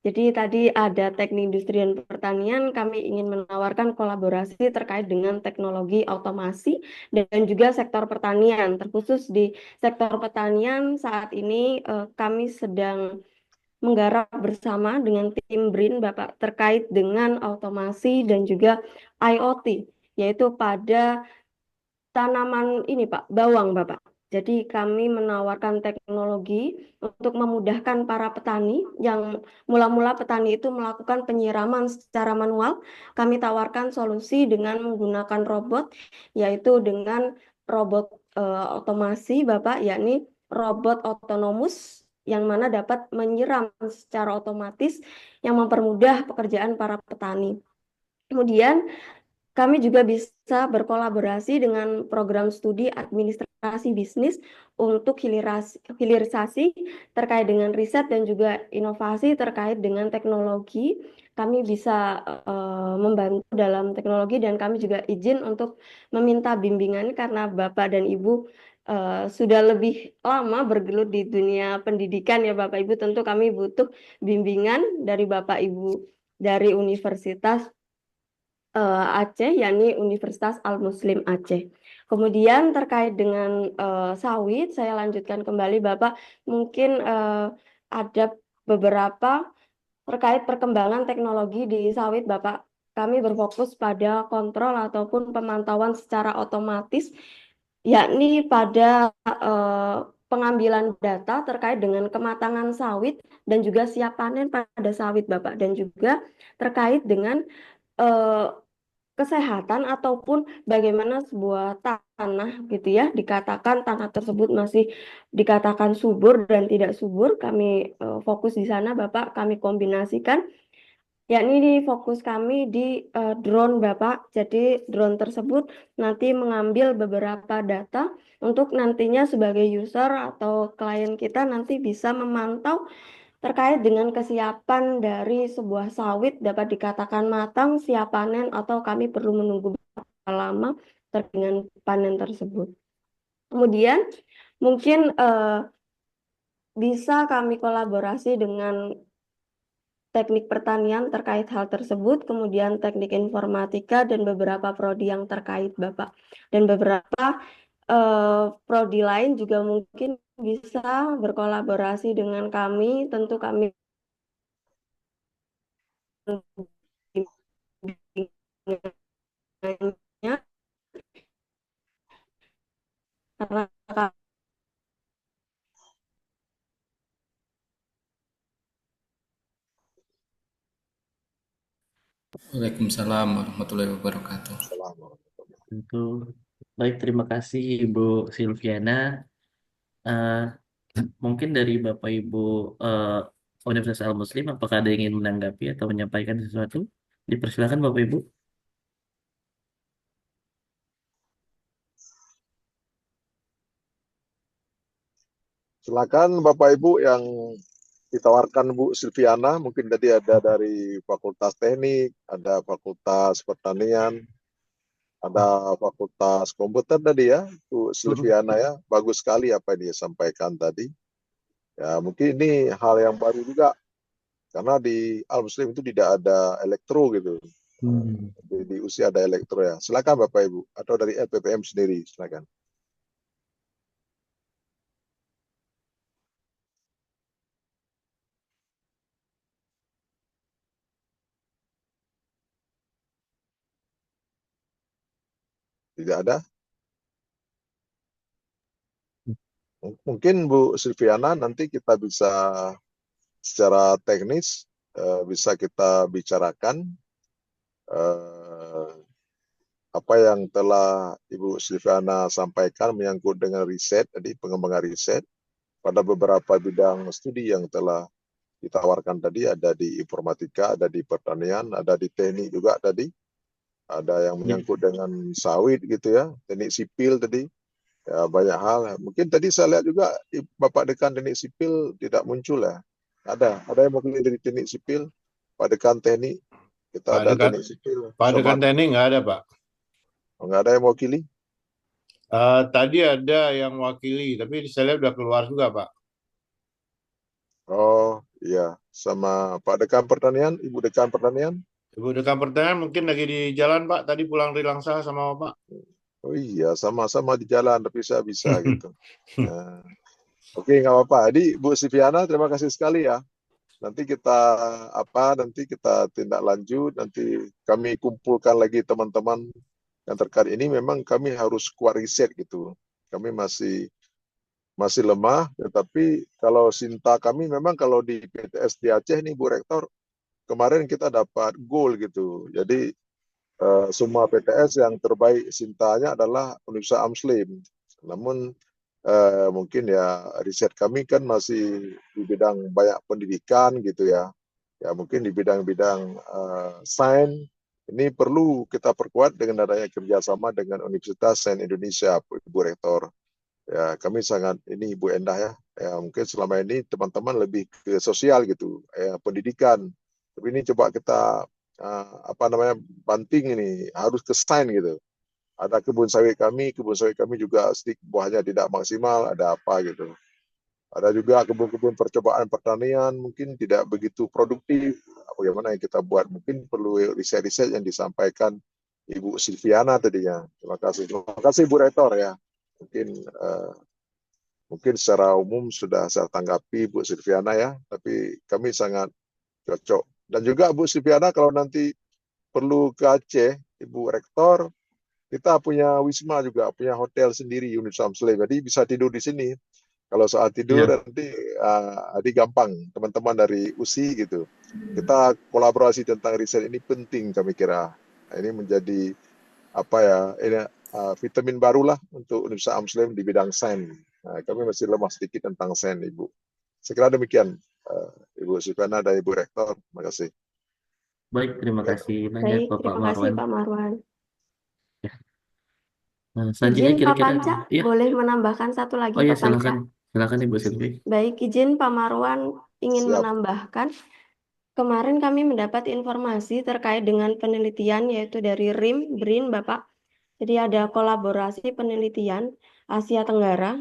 Jadi tadi ada teknik industri dan pertanian, kami ingin menawarkan kolaborasi terkait dengan teknologi otomasi dan juga sektor pertanian. Terkhusus di sektor pertanian saat ini kami sedang menggarap bersama dengan tim BRIN, Bapak, terkait dengan otomasi dan juga IoT, yaitu pada tanaman ini, Pak, bawang, Bapak. Jadi kami menawarkan teknologi untuk memudahkan para petani yang mula-mula petani itu melakukan penyiraman secara manual. Kami tawarkan solusi dengan menggunakan robot, yaitu dengan robot otomasi, Bapak, yakni robot otonomus yang mana dapat menyiram secara otomatis yang mempermudah pekerjaan para petani. Kemudian kami juga bisa berkolaborasi dengan program studi administrasi bisnis untuk hilirisasi terkait dengan riset dan juga inovasi terkait dengan teknologi. Kami bisa membantu dalam teknologi dan kami juga izin untuk meminta bimbingan karena Bapak dan Ibu sudah lebih lama bergelut di dunia pendidikan ya Bapak Ibu. Tentu kami butuh bimbingan dari Bapak Ibu dari Universitas Aceh, yakni Universitas Al-Muslim Aceh. Kemudian terkait dengan sawit, saya lanjutkan kembali Bapak, mungkin ada beberapa terkait perkembangan teknologi di sawit Bapak. Kami berfokus pada kontrol ataupun pemantauan secara otomatis, yakni pada pengambilan data terkait dengan kematangan sawit dan juga siap panen pada sawit Bapak, dan juga terkait dengan kesehatan ataupun bagaimana sebuah tanah gitu ya, dikatakan tanah tersebut masih dikatakan subur dan tidak subur. Kami fokus di sana Bapak, kami kombinasikan, yakni di fokus kami di drone Bapak. Jadi drone tersebut nanti mengambil beberapa data untuk nantinya sebagai user atau klien kita nanti bisa memantau terkait dengan kesiapan dari sebuah sawit dapat dikatakan matang, siap panen, atau kami perlu menunggu berapa lama terkait dengan panen tersebut. Kemudian mungkin bisa kami kolaborasi dengan teknik pertanian terkait hal tersebut, kemudian teknik informatika dan beberapa prodi yang terkait Bapak. Dan beberapa prodi lain juga mungkin bisa berkolaborasi dengan kami, tentu kami karena
Waalaikumsalam warahmatullahi wabarakatuh.
Tentu. Baik, terima kasih Ibu Silviana. Eh, mungkin dari Bapak Ibu Universitas Al-Muslim, apakah ada yang ingin menanggapi atau menyampaikan sesuatu? Dipersilakan Bapak Ibu.
Silakan Bapak Ibu yang ditawarkan Bu Silviana, mungkin tadi ada dari Fakultas Teknik, ada Fakultas Pertanian, Ada Fakultas Komputer tadi ya, Bu Silviana ya, bagus sekali apa yang dia sampaikan tadi. Ya mungkin ini hal yang baru juga, karena di Al-Muslim itu tidak ada elektro gitu. Di usia ada elektro ya. Silakan Bapak Ibu, atau dari LPPM sendiri, silakan. Tidak ada. Mungkin Bu Silviana nanti kita bisa secara teknis bisa kita bicarakan apa yang telah Ibu Silviana sampaikan menyangkut dengan riset, tadi pengembangan riset pada beberapa bidang studi yang telah ditawarkan tadi, ada di informatika, ada di pertanian, ada di teknik juga tadi, ada yang menyangkut dengan sawit gitu ya, teknik sipil tadi. Ya, banyak hal. Mungkin tadi saya lihat juga Bapak Dekan Teknik Sipil tidak muncul ya. Ada yang mewakili dari Teknik Sipil, Pak Dekan Teknik, kita ada Teknik Sipil.
Pak Dekan Teknik nggak ada Pak.
Nggak ada yang mewakili?
Tadi ada yang mewakili, tapi saya lihat udah keluar juga Pak.
Oh iya, sama Pak Dekan Pertanian, Ibu Dekan Pertanian?
Ibu Dekan Pertanian mungkin lagi di jalan Pak, tadi pulang dari Langsa sama Bapak.
Oh iya, sama-sama di jalan, tapi saya bisa gitu. Nah, oke, nggak apa-apa. Jadi Bu Silviana, terima kasih sekali ya. Nanti kita tindak lanjut, nanti kami kumpulkan lagi teman-teman yang terkait ini. Memang kami harus kuat riset gitu. Kami masih lemah, tetapi kalau Sinta kami memang kalau di PTS di Aceh nih Bu Rektor, kemarin kita dapat goal gitu. Jadi semua PTS yang terbaik Sintanya adalah Universitas Muslim. Namun mungkin ya riset kami kan masih di bidang banyak pendidikan gitu ya. Ya mungkin di bidang-bidang sains ini perlu kita perkuat dengan adanya kerjasama dengan Universitas Sains Indonesia, Bu Rektor. Ya kami sangat ini Ibu Endah ya. Ya mungkin selama ini teman-teman lebih ke sosial gitu, pendidikan. Tapi ini coba kita banting ini harus ke sains gitu. Ada kebun sawit kami juga sedikit buahnya tidak maksimal, ada apa gitu. Ada juga kebun-kebun percobaan pertanian mungkin tidak begitu produktif. Bagaimana yang kita buat? Mungkin perlu riset-riset yang disampaikan Ibu Silviana tadinya. Terima kasih Bu Rektor ya. Mungkin secara umum sudah saya tanggapi Bu Silviana ya, tapi kami sangat cocok. Dan juga Bu Silviana kalau nanti perlu ke Aceh, Ibu Rektor, kita punya wisma juga, punya hotel sendiri Universitas Muslim. Jadi bisa tidur di sini. Kalau saat tidur nanti gampang teman-teman dari USI gitu. Kita kolaborasi tentang riset ini penting kami kira. Nah, ini menjadi vitamin barulah untuk Universitas Muslim di bidang sains. Nah, kami masih lemah sedikit tentang sains, Ibu. Sekira demikian. Ibu Silviana dan Ibu Rektor, terima kasih.
Baik, terima kasih banyak
Baik,
Bapak
terima kasih
Marwan.
Pak Marwan.
Nah, selanjutnya
Izin Pak
kira-kira
Panca,
ya.
boleh menambahkan satu lagi
Oh ya,
Pak Panca?
silakan Ibu Silvi.
Baik, izin Pak Marwan ingin menambahkan. Kemarin kami mendapat informasi terkait dengan penelitian yaitu dari RIM, BRIN Bapak. Jadi ada kolaborasi penelitian Asia Tenggara.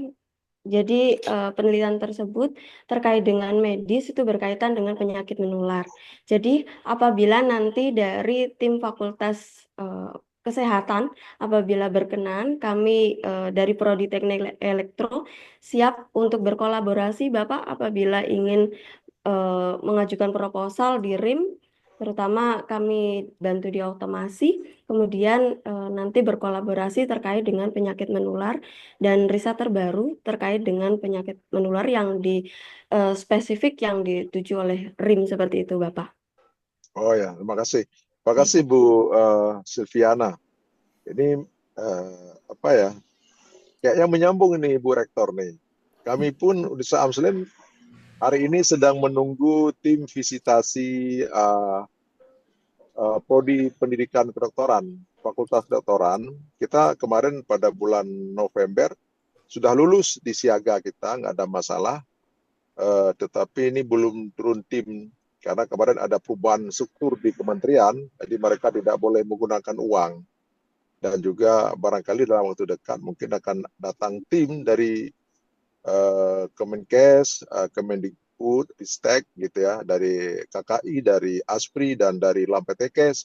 Jadi penelitian tersebut terkait dengan medis itu berkaitan dengan penyakit menular. Jadi apabila nanti dari tim Fakultas Kesehatan apabila berkenan, kami dari Prodi Teknik Elektro siap untuk berkolaborasi Bapak apabila ingin mengajukan proposal di RIM, terutama kami bantu di otomasi, kemudian nanti berkolaborasi terkait dengan penyakit menular dan riset terbaru terkait dengan penyakit menular yang spesifik yang dituju oleh RIM seperti itu, Bapak.
Oh ya, terima kasih. Terima kasih Bu Silviana. Ini kayaknya menyambung ini Bu Rektor nih. Kami pun Universitas Muslim hari ini sedang menunggu tim visitasi prodi pendidikan kedokteran, fakultas kedokteran. Kita kemarin pada bulan November sudah lulus di siaga kita, nggak ada masalah. Tetapi ini belum turun tim karena kemarin ada perubahan struktur di kementerian, jadi mereka tidak boleh menggunakan uang. dan juga barangkali dalam waktu dekat mungkin akan datang tim dari Kemenkes, Kemendikbud, Ristek gitu ya, dari KKI, dari ASPRI dan dari Lampetekes.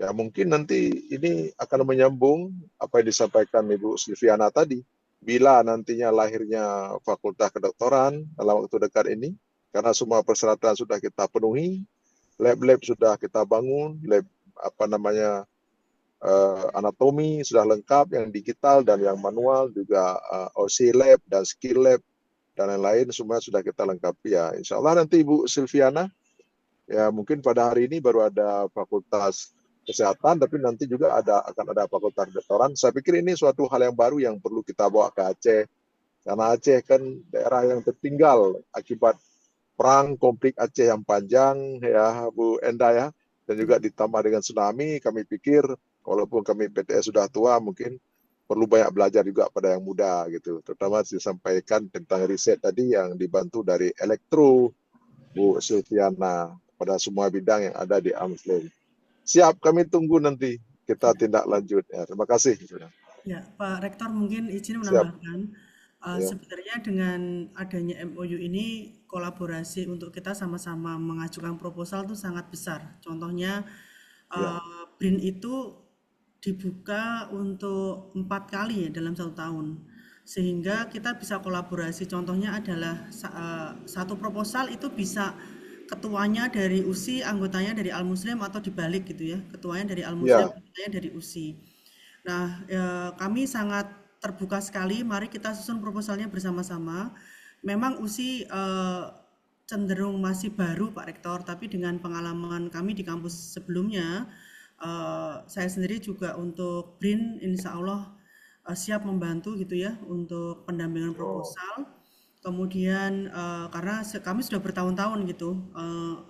Ya mungkin nanti ini akan menyambung apa yang disampaikan Ibu Silviana tadi. Bila nantinya lahirnya Fakultas Kedokteran dalam waktu dekat ini, karena semua persyaratan sudah kita penuhi, lab-lab sudah kita bangun, lab anatomi sudah lengkap, yang digital dan yang manual juga, OC lab dan skill lab dan lain-lain semua sudah kita lengkapi ya. Insya Allah nanti Ibu Silviana, ya mungkin pada hari ini baru ada Fakultas Kesehatan, tapi nanti juga akan ada Fakultas Kedokteran. Saya pikir ini suatu hal yang baru yang perlu kita bawa ke Aceh, karena Aceh kan daerah yang tertinggal akibat perang konflik Aceh yang panjang ya Bu Enda ya, dan juga ditambah dengan tsunami. Kami pikir walaupun kami PTS sudah tua, mungkin perlu banyak belajar juga pada yang muda gitu, terutama disampaikan tentang riset tadi yang dibantu dari elektro Bu Silviana pada semua bidang yang ada di Al-Muslim. Siap, kami tunggu nanti kita tindak lanjut ya. Terima kasih.
Ya, Pak Rektor mungkin izin
Siap.
menambahkan,
Ya.
sebenarnya dengan adanya MOU ini kolaborasi untuk kita sama-sama mengajukan proposal itu sangat besar. Contohnya
Ya.
BRIN itu dibuka untuk 4 kali ya dalam 1 tahun, sehingga kita bisa kolaborasi. Contohnya adalah satu proposal itu bisa ketuanya dari USI, anggotanya dari Al-Muslim atau dibalik gitu ya, ketuanya dari Al-Muslim,
Ya.
anggotanya dari USI. Nah, kami sangat terbuka sekali, mari kita susun proposalnya bersama-sama. Memang USI cenderung masih baru Pak Rektor, tapi dengan pengalaman kami di kampus sebelumnya, saya sendiri juga untuk BRIN insya Allah siap membantu gitu ya untuk pendampingan proposal. Kemudian karena kami sudah bertahun-tahun gitu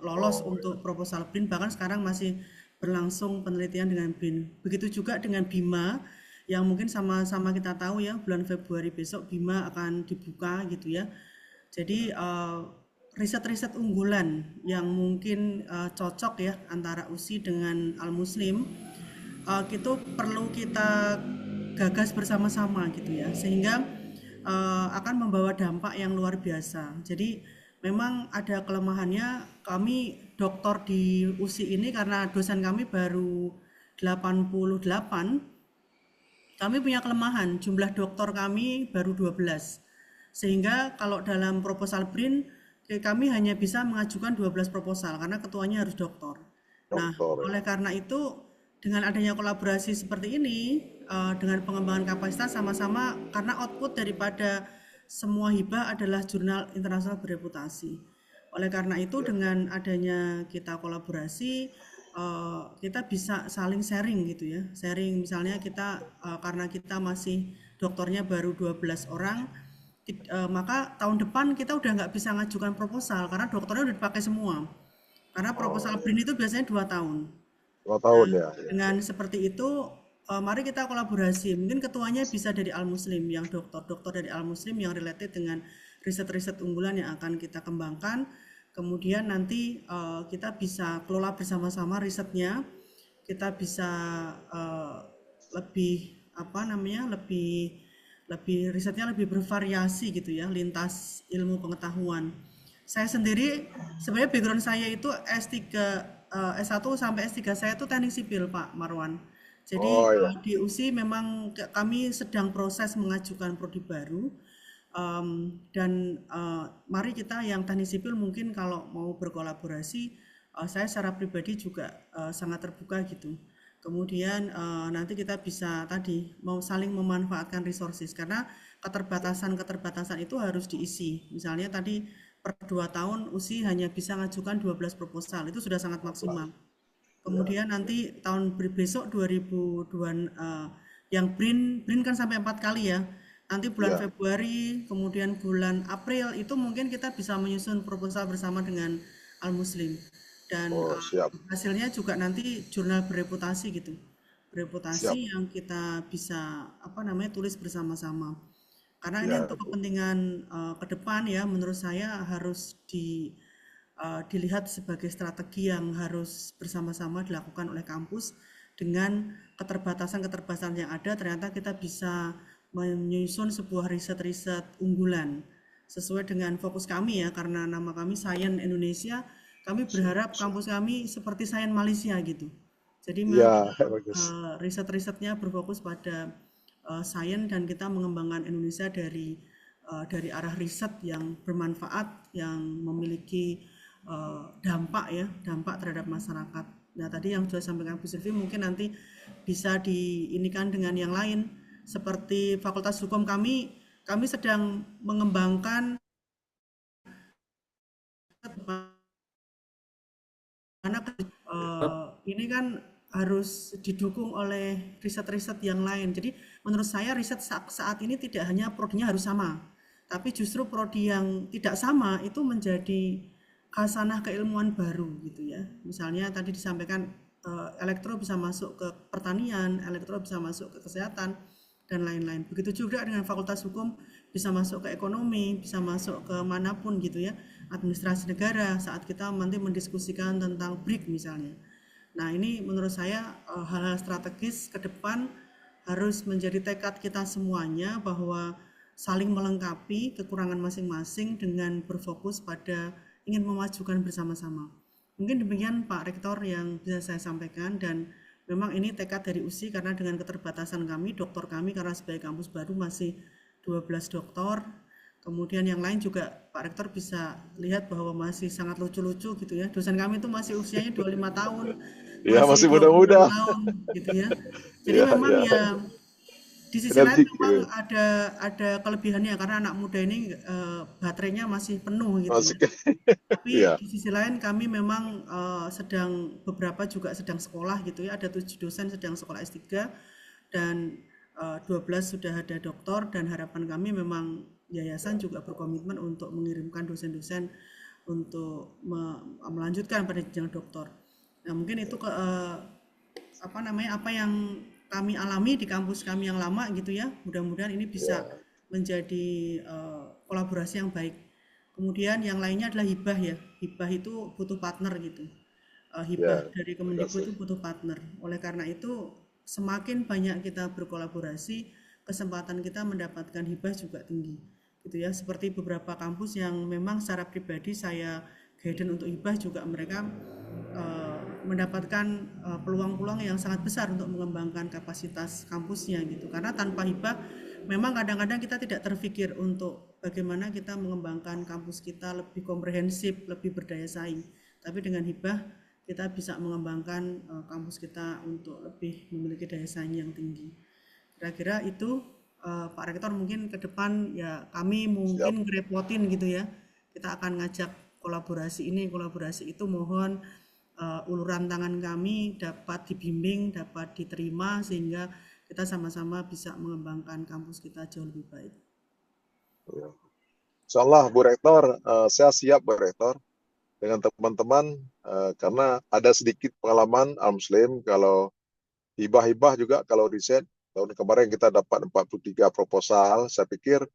lolos untuk proposal BRIN, bahkan sekarang masih berlangsung penelitian dengan BRIN. Begitu juga dengan BIMA yang mungkin sama-sama kita tahu ya, bulan Februari besok BIMA akan dibuka gitu ya. Jadi riset-riset unggulan yang mungkin cocok ya antara USI dengan Al-Muslim itu perlu kita gagas bersama-sama gitu ya, sehingga akan membawa dampak yang luar biasa. Jadi memang ada kelemahannya, kami doktor di USI ini karena dosen kami baru 88, kami punya kelemahan, jumlah doktor kami baru 12. Sehingga kalau dalam proposal BRIN, kami hanya bisa mengajukan 12 proposal karena ketuanya harus doktor. Nah, oleh karena itu dengan adanya kolaborasi seperti ini, dengan pengembangan kapasitas sama-sama, karena output daripada semua hibah adalah jurnal internasional bereputasi. Oleh karena itu dengan adanya kita kolaborasi, kita bisa saling sharing gitu ya. Sharing misalnya kita karena kita masih doktornya baru 12 orang, maka tahun depan kita udah nggak bisa ngajukan proposal karena dokternya udah dipakai semua. Karena proposal BRIN itu biasanya 2 tahun.
2 tahun ya.
Dengan seperti itu, mari kita kolaborasi. Mungkin ketuanya bisa dari Al-Muslim, yang dokter dari Al-Muslim yang related dengan riset-riset unggulan yang akan kita kembangkan. Kemudian nanti kita bisa kelola bersama-sama risetnya. Kita bisa lebih risetnya lebih bervariasi gitu ya, lintas ilmu pengetahuan. Saya sendiri sebenarnya background saya itu S1 sampai S3 saya itu teknik sipil Pak Marwan. Jadi di USI memang kami sedang proses mengajukan prodi baru, dan mari kita yang teknik sipil mungkin kalau mau berkolaborasi, saya secara pribadi juga sangat terbuka gitu. Kemudian nanti kita bisa tadi mau saling memanfaatkan resources karena keterbatasan itu harus diisi. Misalnya tadi per 2 tahun USI hanya bisa ngajukan 12 proposal, itu sudah sangat maksimal. Kemudian nanti tahun besok 2002 yang BRIN kan sampai 4 kali ya. Nanti bulan Februari, kemudian bulan April itu mungkin kita bisa menyusun proposal bersama dengan Al-Muslim. Dan hasilnya juga nanti jurnal bereputasi gitu. Bereputasi yang kita bisa tulis bersama-sama. Karena ini untuk kepentingan ke depan ya, menurut saya harus dilihat sebagai strategi yang harus bersama-sama dilakukan oleh kampus dengan keterbatasan-keterbatasan yang ada, ternyata kita bisa menyusun sebuah riset-riset unggulan sesuai dengan fokus kami ya, karena nama kami Science Indonesia. Kami berharap kampus kami seperti Science Malaysia gitu. Jadi
Ya,
memang
bagus.
riset-risetnya berfokus pada sains, dan kita mengembangkan Indonesia dari arah riset yang bermanfaat, yang memiliki dampak terhadap masyarakat. Nah, tadi yang sudah sampaikan Bu Sylvie mungkin nanti bisa diinikan dengan yang lain, seperti Fakultas Hukum kami sedang mengembangkan karena ini kan harus didukung oleh riset-riset yang lain. Jadi menurut saya riset saat ini tidak hanya prodinya harus sama, tapi justru prodi yang tidak sama itu menjadi khasanah keilmuan baru gitu ya. Misalnya tadi disampaikan elektro bisa masuk ke pertanian, elektro bisa masuk ke kesehatan, dan lain-lain. Begitu juga dengan Fakultas Hukum bisa masuk ke ekonomi, bisa masuk ke manapun gitu ya, administrasi negara, saat kita nanti mendiskusikan tentang BRIC misalnya. Nah, ini menurut saya hal-hal strategis ke depan harus menjadi tekad kita semuanya, bahwa saling melengkapi kekurangan masing-masing dengan berfokus pada ingin memajukan bersama-sama. Mungkin demikian Pak Rektor yang bisa saya sampaikan, dan memang ini tekad dari USI karena dengan keterbatasan kami, doktor kami karena sebagai kampus baru masih 12 doktor. Kemudian yang lain juga Pak Rektor bisa lihat bahwa masih sangat lucu-lucu gitu ya. Dosen kami itu masih usianya 25 tahun.
Ya, masih
26
muda-muda.
tahun gitu ya. Jadi
Ya,
memang
ya.
ya di sisi lain
Energik
memang
gitu.
ada kelebihannya karena anak muda ini baterainya masih penuh gitu
Masih
ya. Tapi
ya.
di sisi lain kami memang beberapa juga sedang sekolah gitu ya. Ada 7 dosen sedang sekolah S3 dan 12 sudah ada doktor, dan harapan kami memang yayasan juga berkomitmen untuk mengirimkan dosen-dosen untuk melanjutkan pada jenjang doktor. Nah, mungkin itu apa yang kami alami di kampus kami yang lama gitu ya. Mudah-mudahan ini bisa menjadi kolaborasi yang baik. Kemudian yang lainnya adalah hibah ya. Hibah itu butuh partner gitu. Hibah dari Kemendikbud itu butuh partner. Oleh karena itu semakin banyak kita berkolaborasi, kesempatan kita mendapatkan hibah juga tinggi. Gitu ya. Seperti beberapa kampus yang memang secara pribadi saya guidance untuk hibah juga, mereka mendapatkan peluang-peluang yang sangat besar untuk mengembangkan kapasitas kampusnya gitu. Karena tanpa hibah memang kadang-kadang kita tidak terpikir untuk bagaimana kita mengembangkan kampus kita lebih komprehensif, lebih berdaya saing. Tapi dengan hibah kita bisa mengembangkan kampus kita untuk lebih memiliki daya saing yang tinggi. Kira-kira itu Pak Rektor, mungkin ke depan ya kami mungkin ngerepotin gitu ya. Kita akan ngajak kolaborasi ini, kolaborasi itu, mohon uluran tangan kami dapat dibimbing, dapat diterima sehingga kita sama-sama bisa mengembangkan kampus kita jauh lebih baik.
Insyaallah Bu Rektor, saya siap Bu Rektor dengan teman-teman karena ada sedikit pengalaman Al-Muslim. Kalau hibah-hibah juga, kalau riset tahun kemarin kita dapat 43 proposal, saya pikir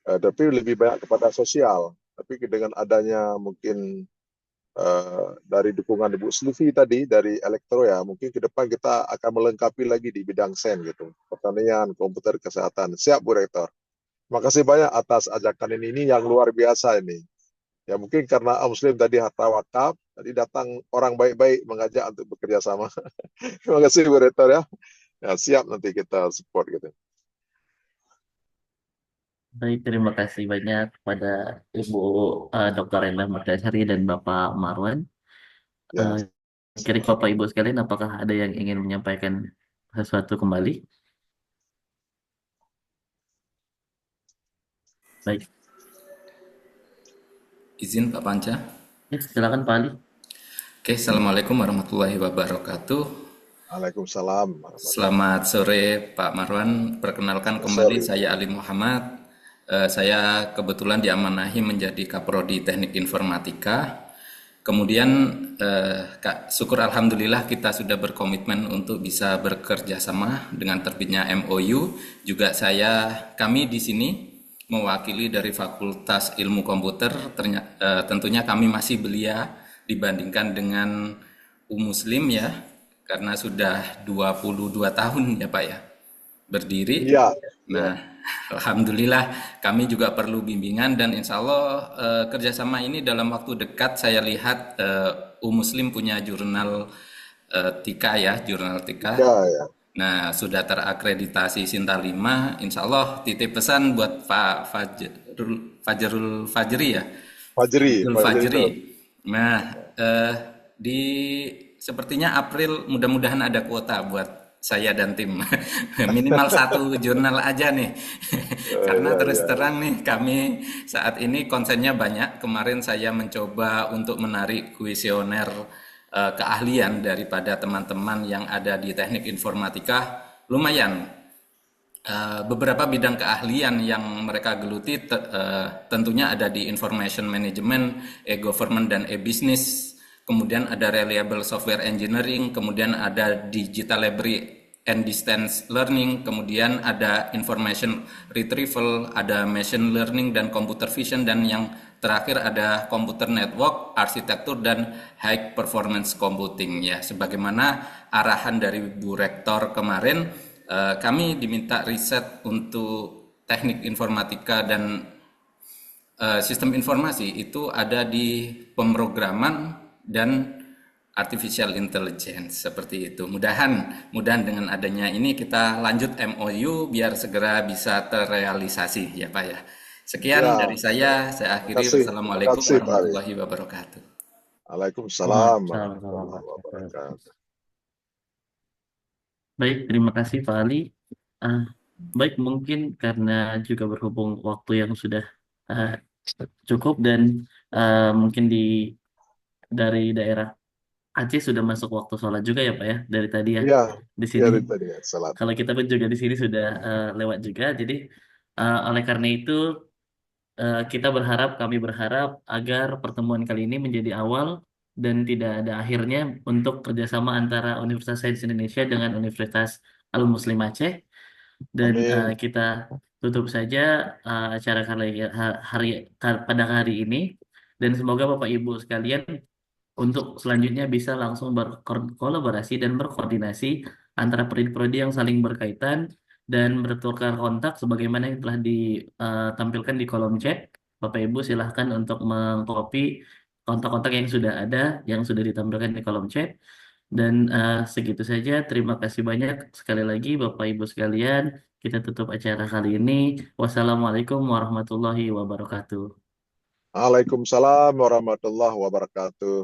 tapi lebih banyak kepada sosial. Tapi dengan adanya mungkin dari dukungan Ibu Sylvie tadi dari elektro ya, mungkin ke depan kita akan melengkapi lagi di bidang sains gitu, pertanian, komputer, kesehatan. Siap Bu Rektor. Terima kasih banyak atas ajakan ini yang luar biasa ini. Ya mungkin karena Muslim tadi harta wakaf, tadi datang orang baik-baik mengajak untuk bekerja sama. Terima kasih Bu Rektor ya. Ya siap, nanti kita support gitu.
Baik, terima kasih banyak kepada Ibu Dr. Endah Mardasari dan Bapak Marwan. Kira-kira Bapak Ibu sekalian, apakah ada yang ingin menyampaikan sesuatu kembali? Baik.
Izin Pak Panca.
Ya, silakan Pak Ali.
Oke, Assalamualaikum warahmatullahi wabarakatuh.
Waalaikumsalam.
Selamat sore Pak Marwan. Perkenalkan kembali, saya Ali Muhammad. Saya kebetulan diamanahi menjadi Kaprodi Teknik Informatika. Kemudian syukur alhamdulillah kita sudah berkomitmen untuk bisa bekerja sama dengan terbitnya MOU. Juga kami di sini mewakili dari Fakultas Ilmu Komputer. Tentunya kami masih belia dibandingkan dengan Muslim ya, karena sudah 22 tahun ya Pak ya berdiri.
Iya.
Nah, alhamdulillah kami juga perlu bimbingan dan insya Allah kerjasama ini dalam waktu dekat saya lihat Muslim punya jurnal Tika ya, jurnal Tika.
Ya.
Nah, sudah terakreditasi Sinta 5. Insya Allah titip pesan buat Pak Fajrul Fajri ya. Fajri. Nah, sepertinya April mudah-mudahan ada kuota buat saya dan tim. Minimal 1 jurnal aja nih. Karena terus terang nih kami saat ini konsennya banyak. Kemarin saya mencoba untuk menarik kuesioner keahlian daripada teman-teman yang ada di teknik informatika. Lumayan. Beberapa bidang keahlian yang mereka geluti tentunya ada di information management, e-government dan e-business. Kemudian ada reliable software engineering, kemudian ada digital library and distance learning, kemudian ada information retrieval, ada machine learning dan computer vision, dan yang terakhir ada computer network, arsitektur dan high performance computing ya. Sebagaimana arahan dari Bu Rektor kemarin, kami diminta riset untuk teknik informatika dan sistem informasi itu ada di pemrograman dan artificial intelligence seperti itu. Mudahan dengan adanya ini kita lanjut MOU biar segera bisa terrealisasi ya Pak ya. Sekian dari saya akhiri. Wassalamualaikum warahmatullahi wabarakatuh.
Waalaikumsalam warahmatullahi wabarakatuh.
Baik, terima kasih Pak Ali. Baik, mungkin karena juga berhubung waktu yang sudah cukup dan mungkin dari daerah Aceh sudah masuk waktu sholat juga ya Pak ya dari tadi ya.
Iya,
Di sini
dari tadi ya, salat.
kalau kita pun juga di sini sudah lewat juga. Jadi oleh karena itu kami berharap agar pertemuan kali ini menjadi awal dan tidak ada akhirnya untuk kerjasama antara Universitas Sains Indonesia dengan Universitas Al-Muslim Aceh. Dan kita tutup saja acara pada hari ini. Dan semoga Bapak Ibu sekalian untuk selanjutnya bisa langsung berkolaborasi dan berkoordinasi antara prodi-prodi yang saling berkaitan dan bertukar kontak sebagaimana yang telah ditampilkan di kolom chat. Bapak Ibu silahkan untuk mengcopy kontak-kontak yang sudah ada, yang sudah ditampilkan di kolom chat. Dan segitu saja. Terima kasih banyak sekali lagi Bapak Ibu sekalian. Kita tutup acara kali ini. Wassalamualaikum warahmatullahi wabarakatuh.
Waalaikumsalam warahmatullahi wabarakatuh.